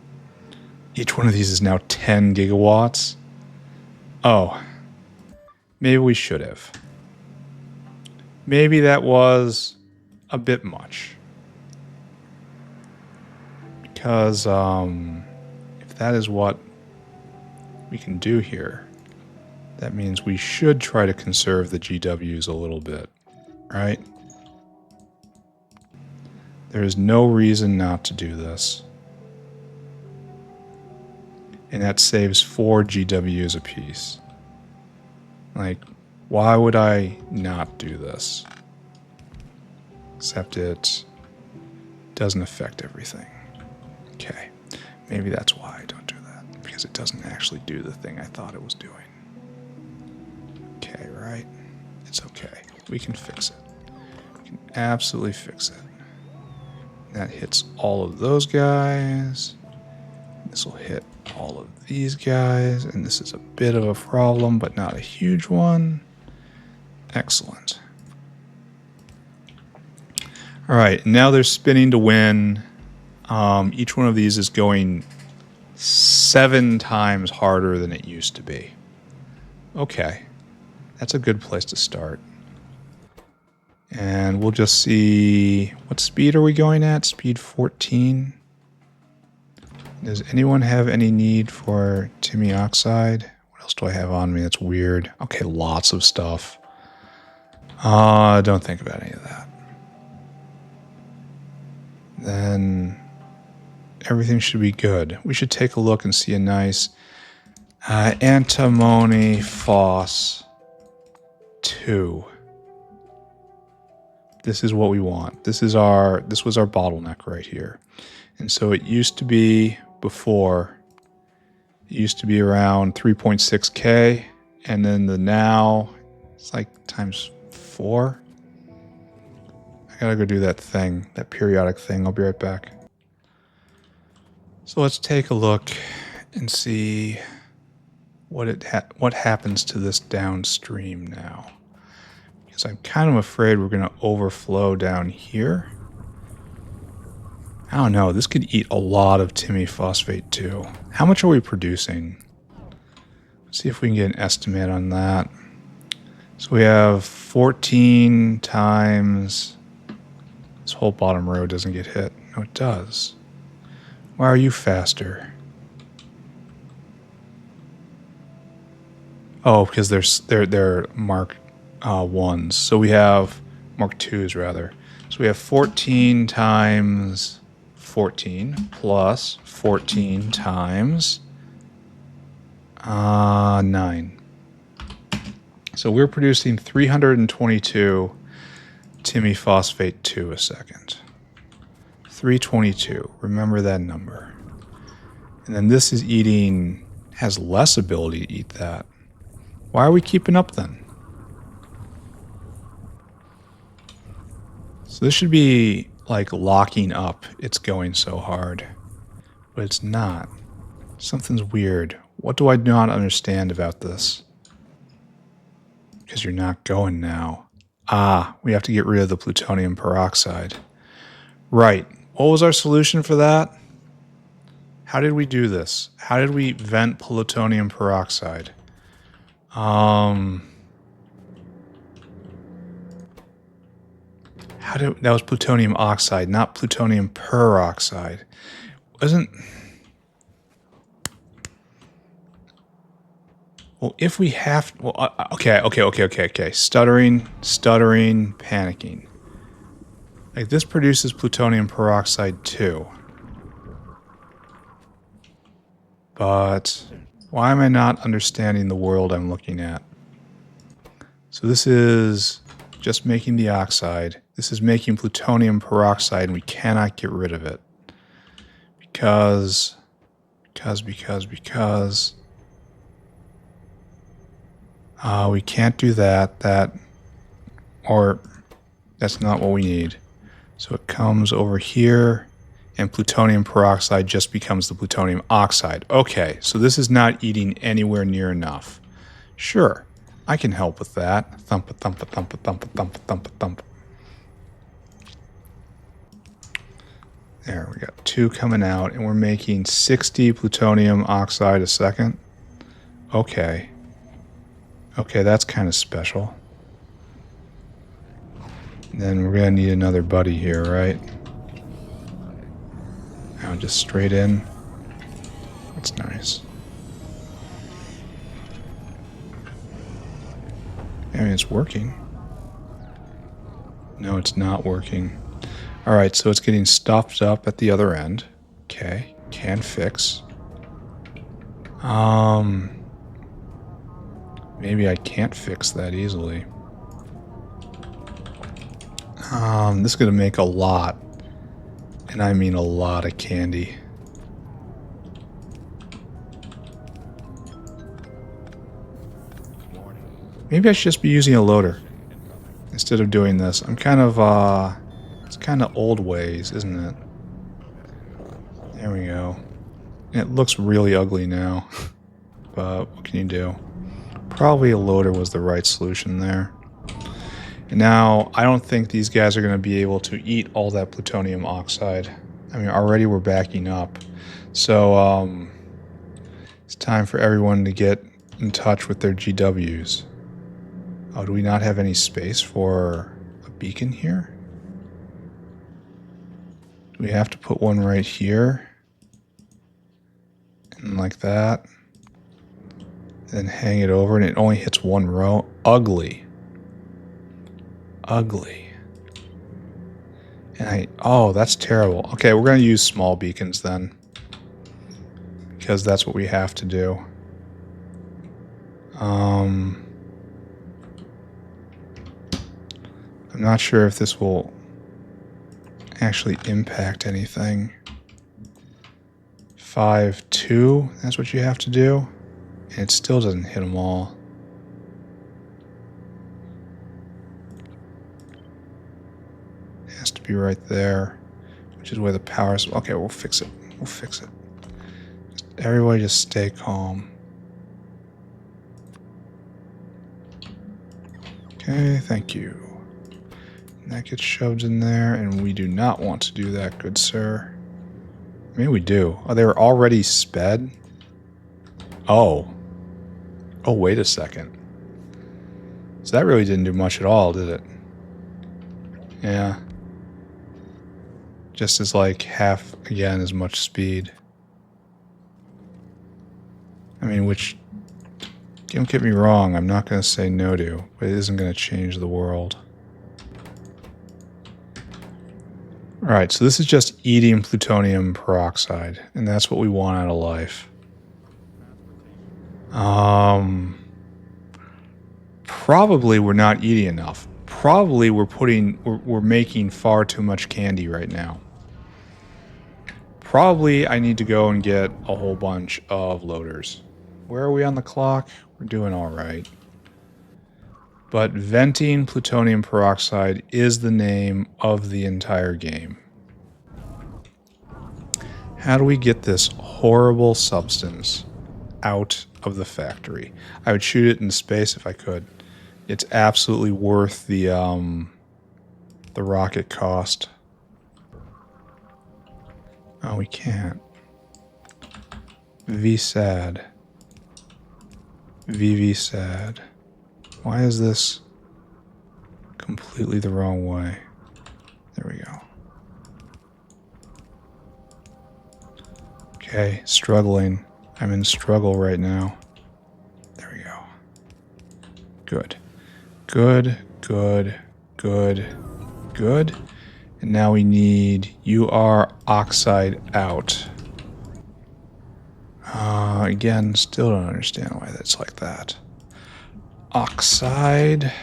[SPEAKER 1] Each one of these is now 10 gigawatts. Oh, maybe we should have. Maybe that was a bit much. Because if that is what we can do here, that means we should try to conserve the GWs a little bit, right? There is no reason not to do this. And that saves 4 GWs apiece. Like, why would I not do this? Except it doesn't affect everything. Okay, maybe that's why I don't do that. Because it doesn't actually do the thing I thought it was doing. Okay, right? It's okay. We can fix it. We can absolutely fix it. That hits all of those guys. This will hit all of these guys. And this is a bit of a problem, but not a huge one. Excellent. All right, now they're spinning to win. Each one of these is going 7 times harder than it used to be. Okay, that's a good place to start. And we'll just see, what speed are we going at? Speed 14. Does anyone have any need for Timmy oxide? What else do I have on me that's weird? Okay, lots of stuff. Don't think about any of that. Then everything should be good. We should take a look and see a nice antimony phos 2. This is what we want. This was our bottleneck right here. And so it used to be before, it used to be around 3.6K, and then the now, it's like times 4. I gotta go do that thing, that periodic thing. I'll be right back. So let's take a look and see what happens to this downstream now. Because I'm kind of afraid we're going to overflow down here. I don't know. This could eat a lot of Timmy phosphate too. How much are we producing? Let's see if we can get an estimate on that. So we have 14 times... This whole bottom row doesn't get hit. No, it does. Why are you faster? Oh, because they're Mark 1s. So we have Mark 2s rather. So we have 14 times 14 plus 14 times 9. So we're producing 322 Timmy phosphate 2 a second. 322. Remember that number. And then this is eating, has less ability to eat that. Why are we keeping up then? So this should be like locking up. It's going so hard. But it's not. Something's weird. What do I not understand about this? Because you're not going now. Ah, we have to get rid of the plutonium peroxide. Right. What was our solution for that? How did we do this? How did we vent plutonium peroxide? That was plutonium oxide, not plutonium peroxide. Wasn't... Well, if we have... Well, okay. Stuttering, panicking. Like, this produces plutonium peroxide too. But why am I not understanding the world I'm looking at? So this is just making the oxide. This is making plutonium peroxide, and we cannot get rid of it. Because... we can't do that. Or that's not what we need. So it comes over here, and plutonium peroxide just becomes the plutonium oxide. Okay, so this is not eating anywhere near enough. Sure, I can help with that. Thump. There, we got 2 coming out, and we're making 60 plutonium oxide a second. Okay. Okay, that's kind of special. Then we're going to need another buddy here, right? Now just straight in. That's nice. I mean, it's working. No, it's not working. Alright, so it's getting stopped up at the other end. Okay, can fix. Maybe I can't fix that easily. This is going to make a lot, and I mean a lot of candy. Maybe I should just be using a loader instead of doing this. I'm kind of, it's kind of old ways, isn't it? There we go. It looks really ugly now, but what can you do? Probably a loader was the right solution there. And now, I don't think these guys are going to be able to eat all that plutonium oxide. I mean, already we're backing up. So, it's time for everyone to get in touch with their GWs. Oh, do we not have any space for a beacon here? Do we have to put one right here? And like that. Then hang it over, and it only hits one row. Ugly. Ugly. And oh, that's terrible. Okay, we're going to use small beacons then. Because that's what we have to do. I'm not sure if this will actually impact anything. 5-2, that's what you have to do. And it still doesn't hit them all. It has to be right there, which is where the power is. Okay, we'll fix it. We'll fix it. Everybody just stay calm. Okay, thank you. And that gets shoved in there, and we do not want to do that, good sir. Maybe we do. Oh, they were already sped? Oh. Oh, wait a second. So that really didn't do much at all, did it? Yeah. Just as like half, again, as much speed. I mean, which, don't get me wrong, I'm not going to say no to, but it isn't going to change the world. Alright, so this is just eating plutonium peroxide, and that's what we want out of life. Probably we're not eating enough. Probably we're making far too much candy right now. Probably I need to go and get a whole bunch of loaders. Where are we on the clock? We're doing alright. But venting plutonium peroxide is the name of the entire game. How do we get this horrible substance out of the factory? I would shoot it into space if I could. It's absolutely worth the rocket cost. Oh, we can't. V-sad. VV-sad. Why is this completely the wrong way? Okay, struggling. I'm in struggle right now. There we go. Good. Good, good, good, good. And now we need UR oxide out. Again, still don't understand why that's like that. Oxide.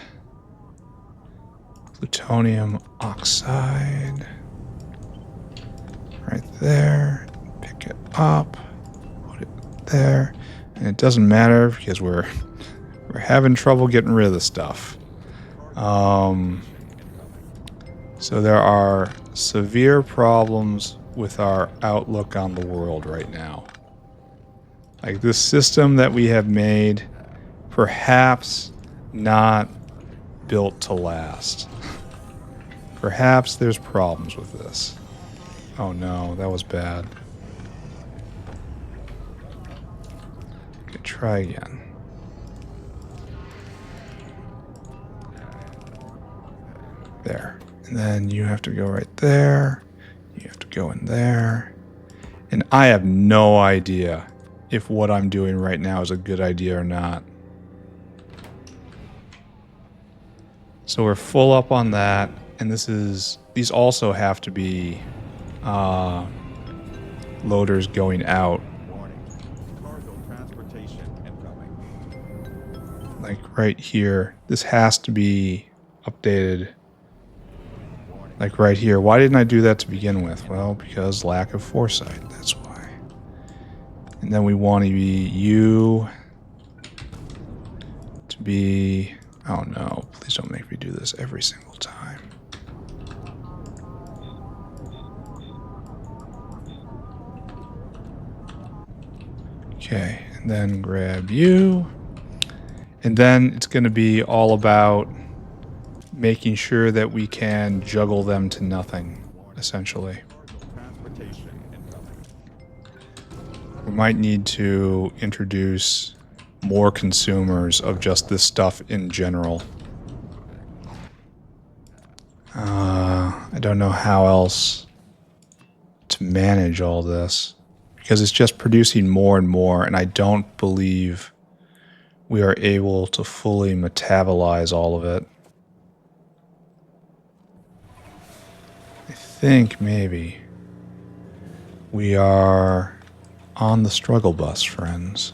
[SPEAKER 1] Plutonium oxide. Right there. Pick it up. Put it there. And it doesn't matter because we're having trouble getting rid of the stuff. So there are severe problems with our outlook on the world right now. Like this system that we have made, perhaps not built to last. Perhaps there's problems with this. Oh no, that was bad. Okay, try again. There. And then you have to go right there. You have to go in there. And I have no idea if what I'm doing right now is a good idea or not. So we're full up on that. And these also have to be loaders going out. Like right here. This has to be updated. Like right here. Why didn't I do that to begin with? Well, because lack of foresight. That's why. And then we want to be you to be... Oh no, please don't make me do this every single time. Okay, and then grab you. And then it's going to be all about making sure that we can juggle them to nothing, essentially. We might need to introduce more consumers of just this stuff in general. I don't know how else to manage all this, because it's just producing more and more, and I don't believe we are able to fully metabolize all of it. I think maybe we are on the struggle bus, friends.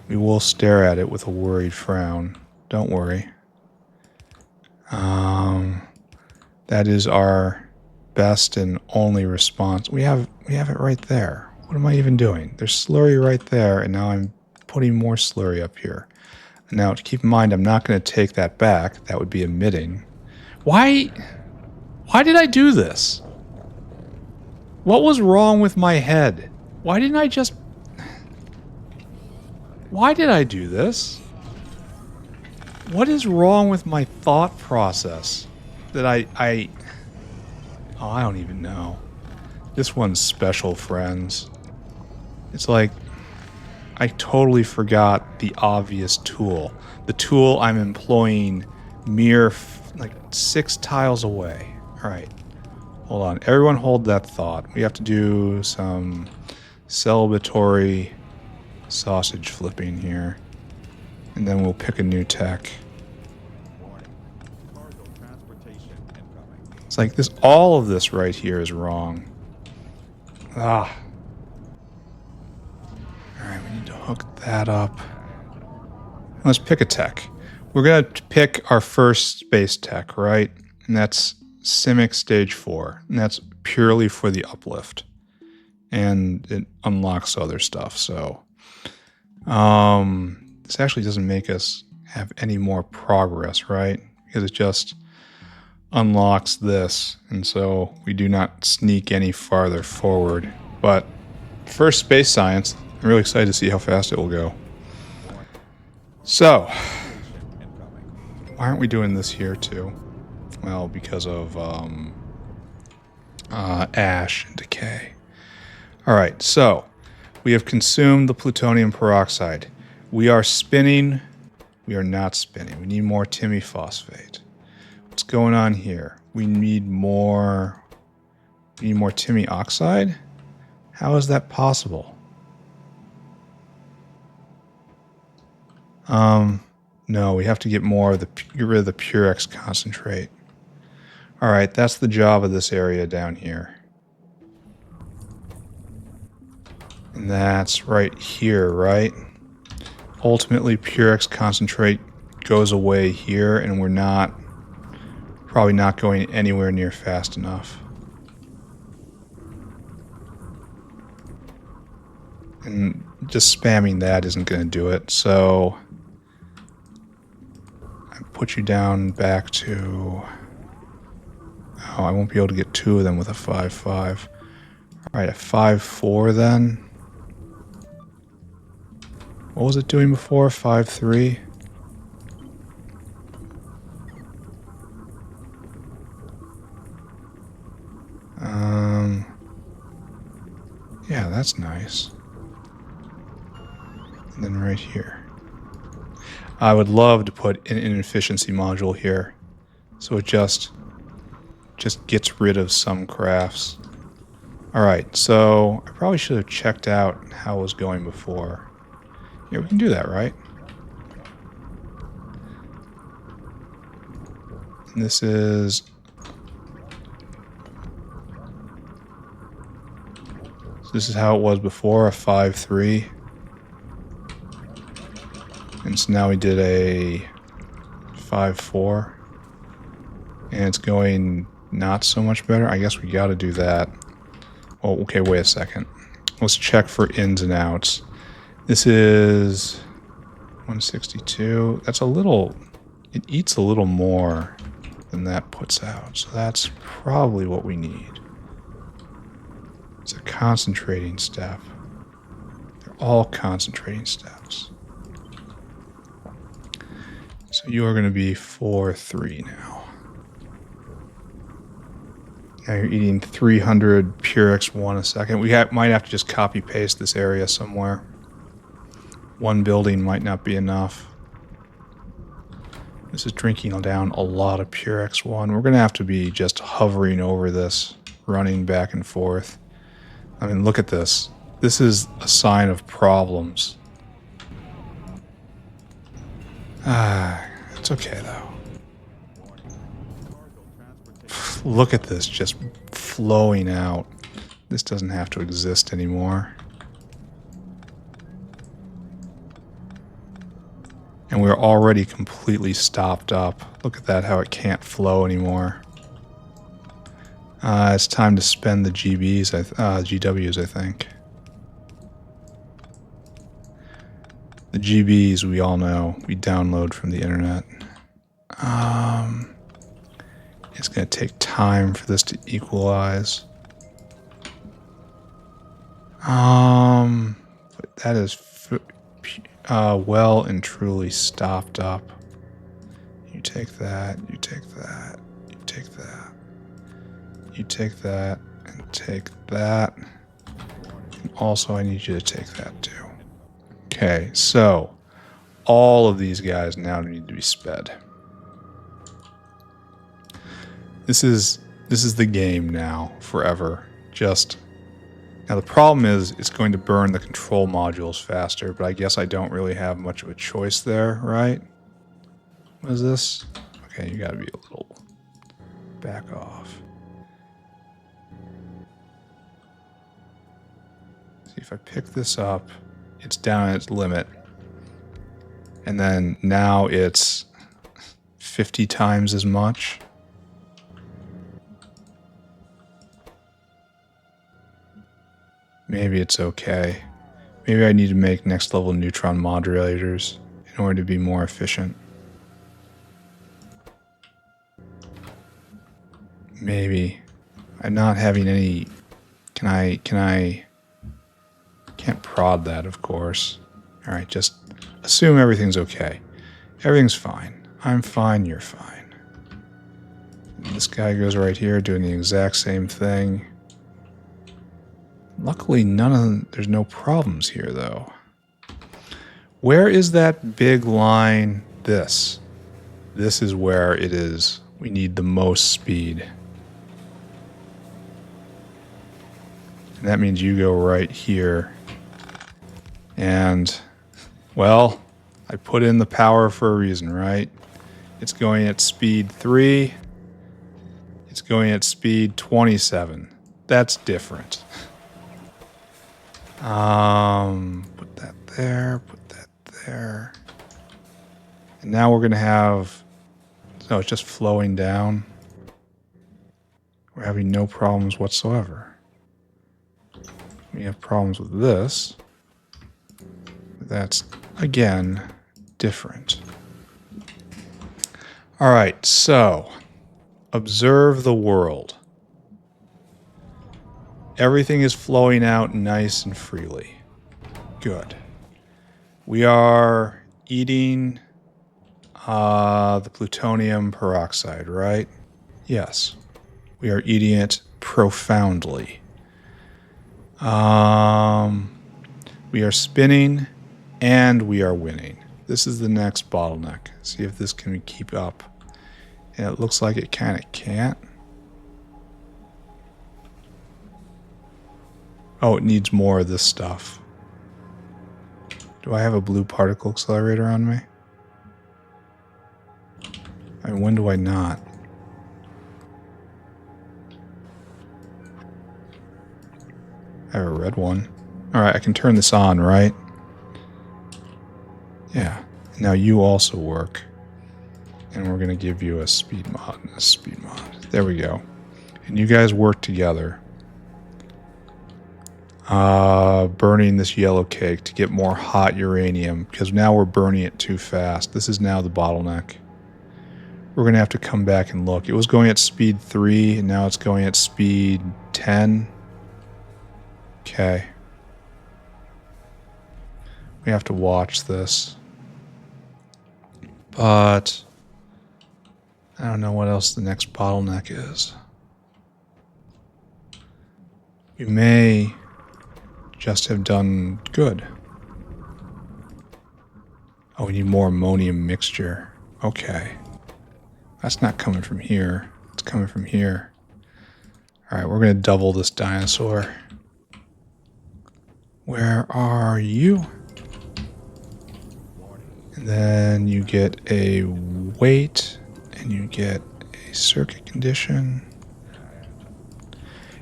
[SPEAKER 1] We will stare at it with a worried frown. Don't worry. That is our best and only response. We have it right there. What am I even doing? There's slurry right there, and now I'm putting more slurry up here. And now, keep in mind, I'm not going to take that back. That would be emitting. Why did I do this? What was wrong with my head? Why didn't I just... Why did I do this? What is wrong with my thought process? That I don't even know. This one's special, friends. It's like I totally forgot the obvious tool. The tool I'm employing mere like 6 tiles away. All right. Hold on. Everyone hold that thought. We have to do some celebratory sausage flipping here. And then we'll pick a new tech. It's like this, all of this right here is wrong. Ah. Alright, we need to hook that up. Let's pick a tech. We're going to pick our first space tech, right? And that's Simic Stage 4. And that's purely for the uplift. And it unlocks other stuff, so... this actually doesn't make us have any more progress, right? Because it just unlocks this, and so we do not sneak any farther forward. But first space science, I'm really excited to see how fast it will go. So, why aren't we doing this here too? Well, because of ash and decay. Alright, so we have consumed the plutonium peroxide. We are spinning. We are not spinning. We need more timiphosphate. What's going on here? We need more timi oxide. How is that possible? No, we have to get more of the, get rid of the Purex concentrate. All right, that's the job of this area down here. And that's right here, right? Ultimately, Purex concentrate goes away here, and we're not, probably not going anywhere near fast enough. And just spamming that isn't going to do it, so I put you down back to... Oh, I won't be able to get two of them with a 5.5. Alright, a 5.4 then. What was it doing before? 5.3? Yeah, that's nice. And then right here. I would love to put an inefficiency module here, so it just gets rid of some crafts. Alright, so I probably should have checked out how it was going before. Yeah, we can do that, right? And this is... So this is how it was before, a 5.3. And so now we did a 5.4. And it's going not so much better. I guess we got to do that. Oh, okay, wait a second. Let's check for ins and outs. This is 162. That's a little... It eats a little more than that puts out. So that's probably what we need. It's a concentrating step. They're all concentrating steps. So you are going to be 4.3 now. Now you're eating 300 Purex1 a second. We might have to just copy paste this area somewhere. One building might not be enough. This is drinking down a lot of Purex1. We're going to have to be just hovering over this, running back and forth. I mean, look at this. This is a sign of problems. It's okay though. Look at this, just flowing out. This doesn't have to exist anymore. And we're already completely stopped up. Look at that, how it can't flow anymore. It's time to spend the GWs, I think. The GBs, we all know, we download from the internet. It's going to take time for this to equalize. But that is well and truly stopped up. You take that, you take that, you take that. You take that and take that. And also I need you to take that too. Okay, so all of these guys now need to be sped. This is the game now, forever. Just now the problem is it's going to burn the control modules faster, but I guess I don't really have much of a choice there, right? What is this? Okay, you gotta be a little back off. See, if I pick this up, it's down at its limit. And then now it's 50 times as much. Maybe it's okay. Maybe I need to make next level neutron modulators in order to be more efficient. Maybe. I'm not having any... Can I... Can't prod that, of course. Alright, just assume everything's okay. Everything's fine. I'm fine, you're fine. And this guy goes right here doing the exact same thing. Luckily, there's no problems here, though. Where is that big line? This. This is where it is. We need the most speed. And that means you go right here. And, well, I put in the power for a reason, right? It's going at speed 3. It's going at speed 27. That's different. Put that there, put that there. And now we're going to have... So it's just flowing down. We're having no problems whatsoever. We have problems with this. That's, again, different. All right, so observe the world. Everything is flowing out nice and freely. Good. We are eating the plutonium peroxide, right? Yes. We are eating it profoundly. We are spinning and we are winning. This is the next bottleneck. See if this can keep up. And it looks like it kind of can't. Oh, it needs more of this stuff. Do I have a blue particle accelerator on me? I mean, when do I not? I have a red one. Alright, I can turn this on, right? Yeah. Now you also work. And we're going to give you a speed mod and a speed mod. There we go. And you guys work together. Burning this yellow cake to get more hot uranium. Because now we're burning it too fast. This is now the bottleneck. We're going to have to come back and look. It was going at speed 3, and now it's going at speed 10. Okay. We have to watch this. But I don't know what else the next bottleneck is. We may just have done good. Oh, we need more ammonium mixture. Okay. That's not coming from here. It's coming from here. Alright, we're going to double this dinosaur. Where are you? And then you get a weight, and you get a circuit condition.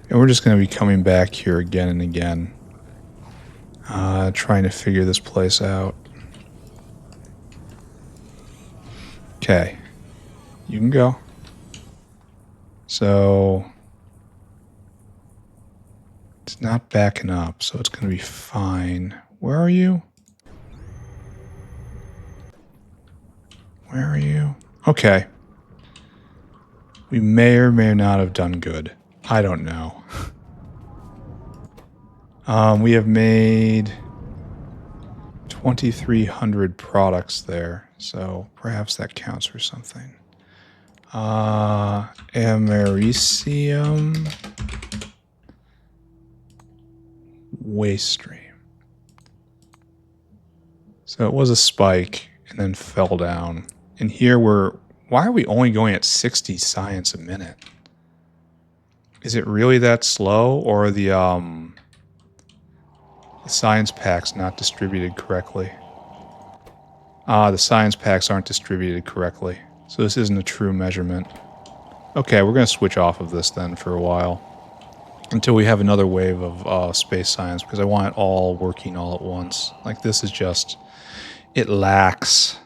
[SPEAKER 1] And we're just going to be coming back here again and again. Trying to figure this place out. Okay. You can go. So it's not backing up, so it's going to be fine. Where are you? Where are you? Okay. We may or may not have done good. I don't know. We have made 2,300 products there, so perhaps that counts for something. Americium waste stream. So it was a spike and then fell down. And here why are we only going at 60 science a minute? Is it really that slow, or are the science packs not distributed correctly? The science packs aren't distributed correctly. So this isn't a true measurement. Okay, we're going to switch off of this then for a while. Until we have another wave of space science, because I want it all working all at once. Like, this is just... it lacks.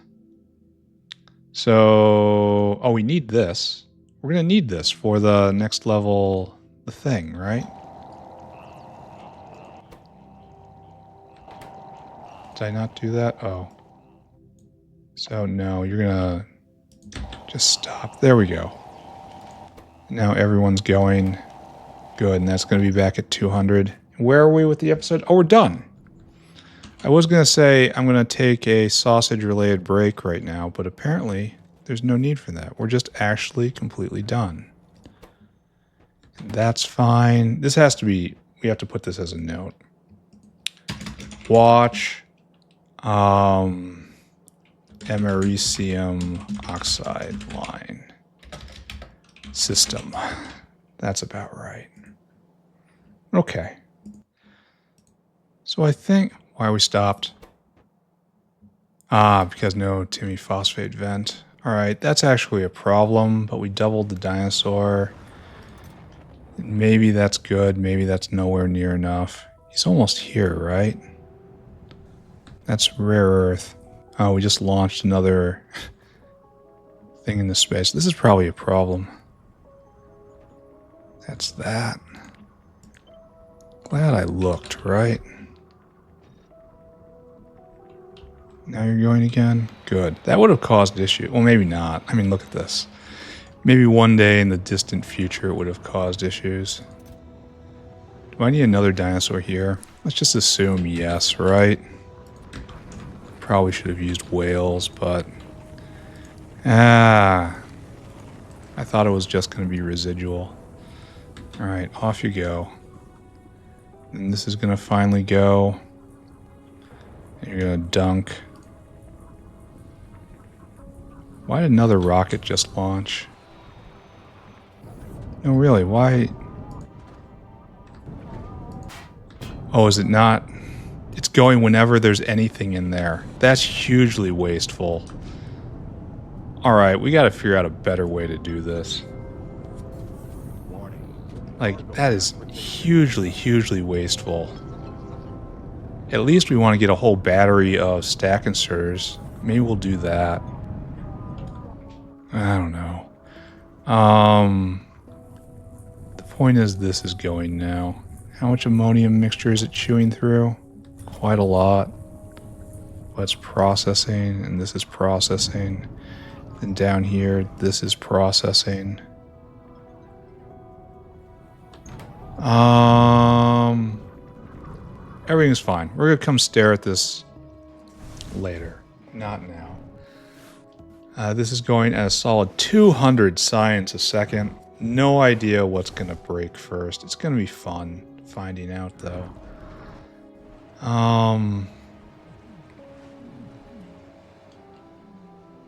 [SPEAKER 1] So... oh, we need this. We're going to need this for the next level... the thing, right? Did I not do that? Oh. So, no, you're going to... just stop. There we go. Now everyone's going. Good, and that's going to be back at 200. Where are we with the episode? Oh, we're done. I was going to say I'm going to take a sausage-related break right now, but apparently there's no need for that. We're just actually completely done. That's fine. This has to be... we have to put this as a note. Watch... americium oxide line system. That's about right. Okay. So I think why we stopped. Ah, because no Timmy phosphate vent. All right, that's actually a problem, but we doubled the dinosaur. Maybe that's good. Maybe that's nowhere near enough. He's almost here, right? That's rare earth. Oh, we just launched another thing into space. This is probably a problem. That's that. Glad I looked, right? Now you're going again? Good. That would have caused issue. Well, maybe not. I mean, look at this. Maybe one day in the distant future it would have caused issues. Do I need another dinosaur here? Let's just assume yes, right? Probably should have used whales, but... I thought it was just going to be residual. Alright, off you go. And this is going to finally go. And you're going to dunk. Why did another rocket just launch? No, really, why? Oh, is it not? It's going whenever there's anything in there. That's hugely wasteful. Alright, we gotta figure out a better way to do this. Like, that is hugely, hugely wasteful. At least we want to get a whole battery of stack inserters. Maybe we'll do that. I don't know. The point is this is going now. How much ammonium mixture is it chewing through? Quite a lot. That's processing, and this is processing. Then down here, this is processing. Everything's fine. We're gonna come stare at this later, not now. This is going at a solid 200 science a second. No idea what's gonna break first. It's gonna be fun finding out, though.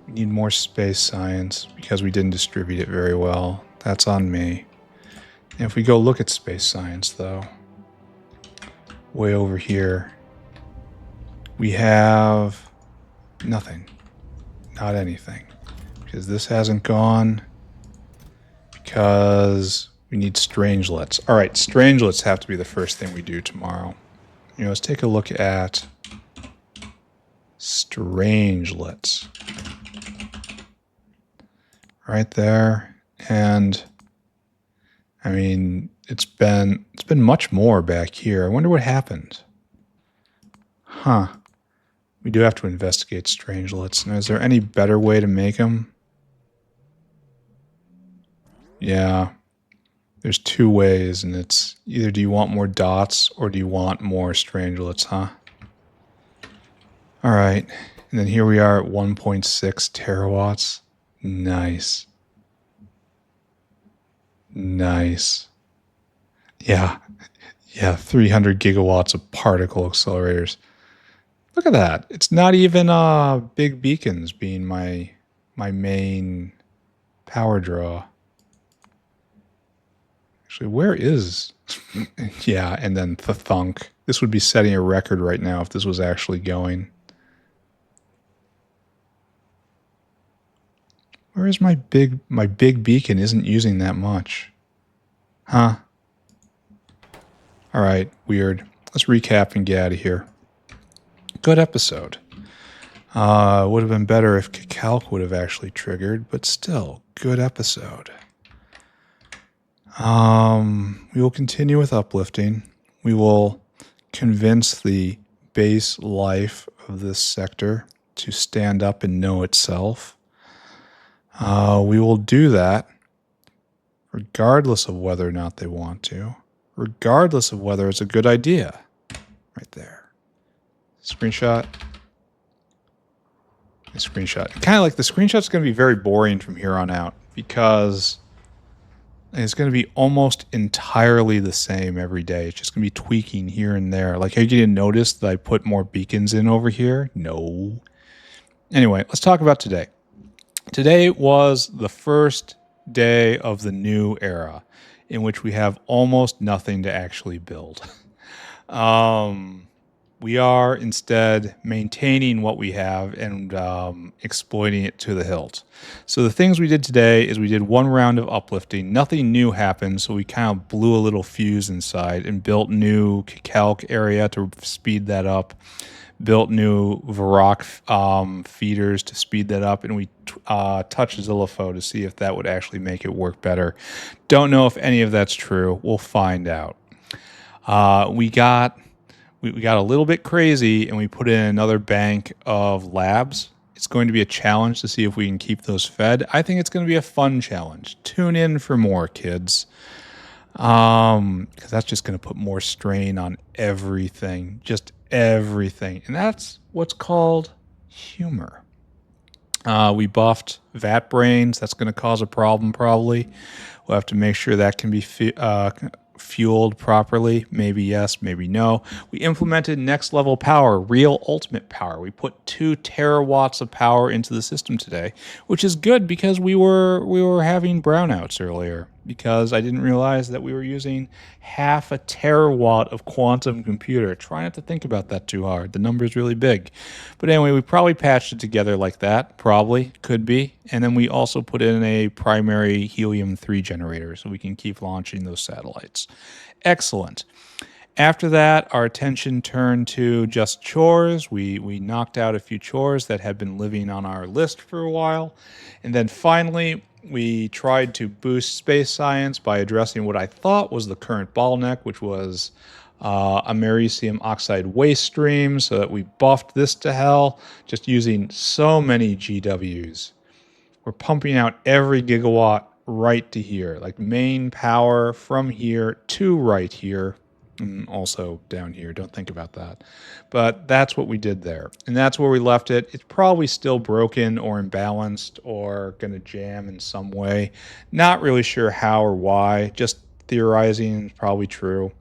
[SPEAKER 1] We need more space science because we didn't distribute it very well. That's on me. And if we go look at space science, though, way over here, we have nothing. Not anything. Because this hasn't gone. Because we need strangelets. Alright, strangelets have to be the first thing we do tomorrow. You know, let's take a look at strangelets. Right there. And I mean, it's been much more back here. I wonder what happened. Huh. We do have to investigate strangelets. Now, is there any better way to make them? Yeah. There's two ways, and it's either do you want more dots or do you want more strangelets, huh? Alright. And then here we are at 1.6 terawatts. Nice. Nice. Yeah. Yeah, 300 gigawatts of particle accelerators. Look at that. It's not even big beacons being my main power draw. Actually, where is... yeah, and then the thunk. This would be setting a record right now if this was actually going. Where is my big beacon isn't using that much? Huh? Alright, weird. Let's recap and get out of here. Good episode. Would have been better if Calc would have actually triggered, but still, good episode. We will continue with uplifting. We will convince the base life of this sector to stand up and know itself. We will do that regardless of whether or not they want to, regardless of whether it's a good idea. Right there. Screenshot. A screenshot. Kind of like the screenshot's going to be very boring from here on out because it's going to be almost entirely the same every day. It's just going to be tweaking here and there. Like, are you going to notice that I put more beacons in over here? No. Anyway, let's talk about today. Today was the first day of the new era in which we have almost nothing to actually build. We are instead maintaining what we have and exploiting it to the hilt. So the things we did today is we did one round of uplifting. Nothing new happened, so we kind of blew a little fuse inside and built new calc area to speed that up. Built new Varrock feeders to speed that up, and we touched Zillifo to see if that would actually make it work better. Don't know if any of that's true. We'll find out. We got a little bit crazy, and we put in another bank of labs. It's going to be a challenge to see if we can keep those fed. I think it's going to be a fun challenge. Tune in for more, kids. Because that's just going to put more strain on everything, just everything. And that's what's called humor. We buffed vat brains. That's going to cause a problem probably. We'll have to make sure that can be fueled properly. Maybe yes, maybe no. We implemented next level power, real ultimate power. We put 2 terawatts of power into the system today, which is good because we were having brownouts earlier because I didn't realize that we were using half a terawatt of quantum computer. Try not to think about that too hard. The number is really big. But anyway, we probably patched it together like that. Probably. Could be. And then we also put in a primary helium-3 generator so we can keep launching those satellites. Excellent. After that, our attention turned to just chores. We knocked out a few chores that had been living on our list for a while. And then finally, we tried to boost space science by addressing what I thought was the current bottleneck, which was americium oxide waste stream, so that we buffed this to hell, just using so many GWs. We're pumping out every gigawatt right to here, like main power from here to right here. And also down here, don't think about that. But that's what we did there. And that's where we left it. It's probably still broken or imbalanced or going to jam in some way. Not really sure how or why, just theorizing is probably true.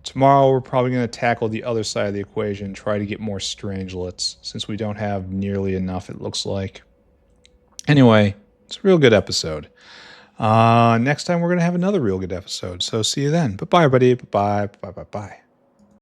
[SPEAKER 1] Tomorrow we're probably going to tackle the other side of the equation, try to get more strangelets, since we don't have nearly enough, it looks like. Anyway, it's a real good episode. Next time we're going to have another real good episode. So see you then. Bye-bye, everybody. Bye-bye. Bye-bye.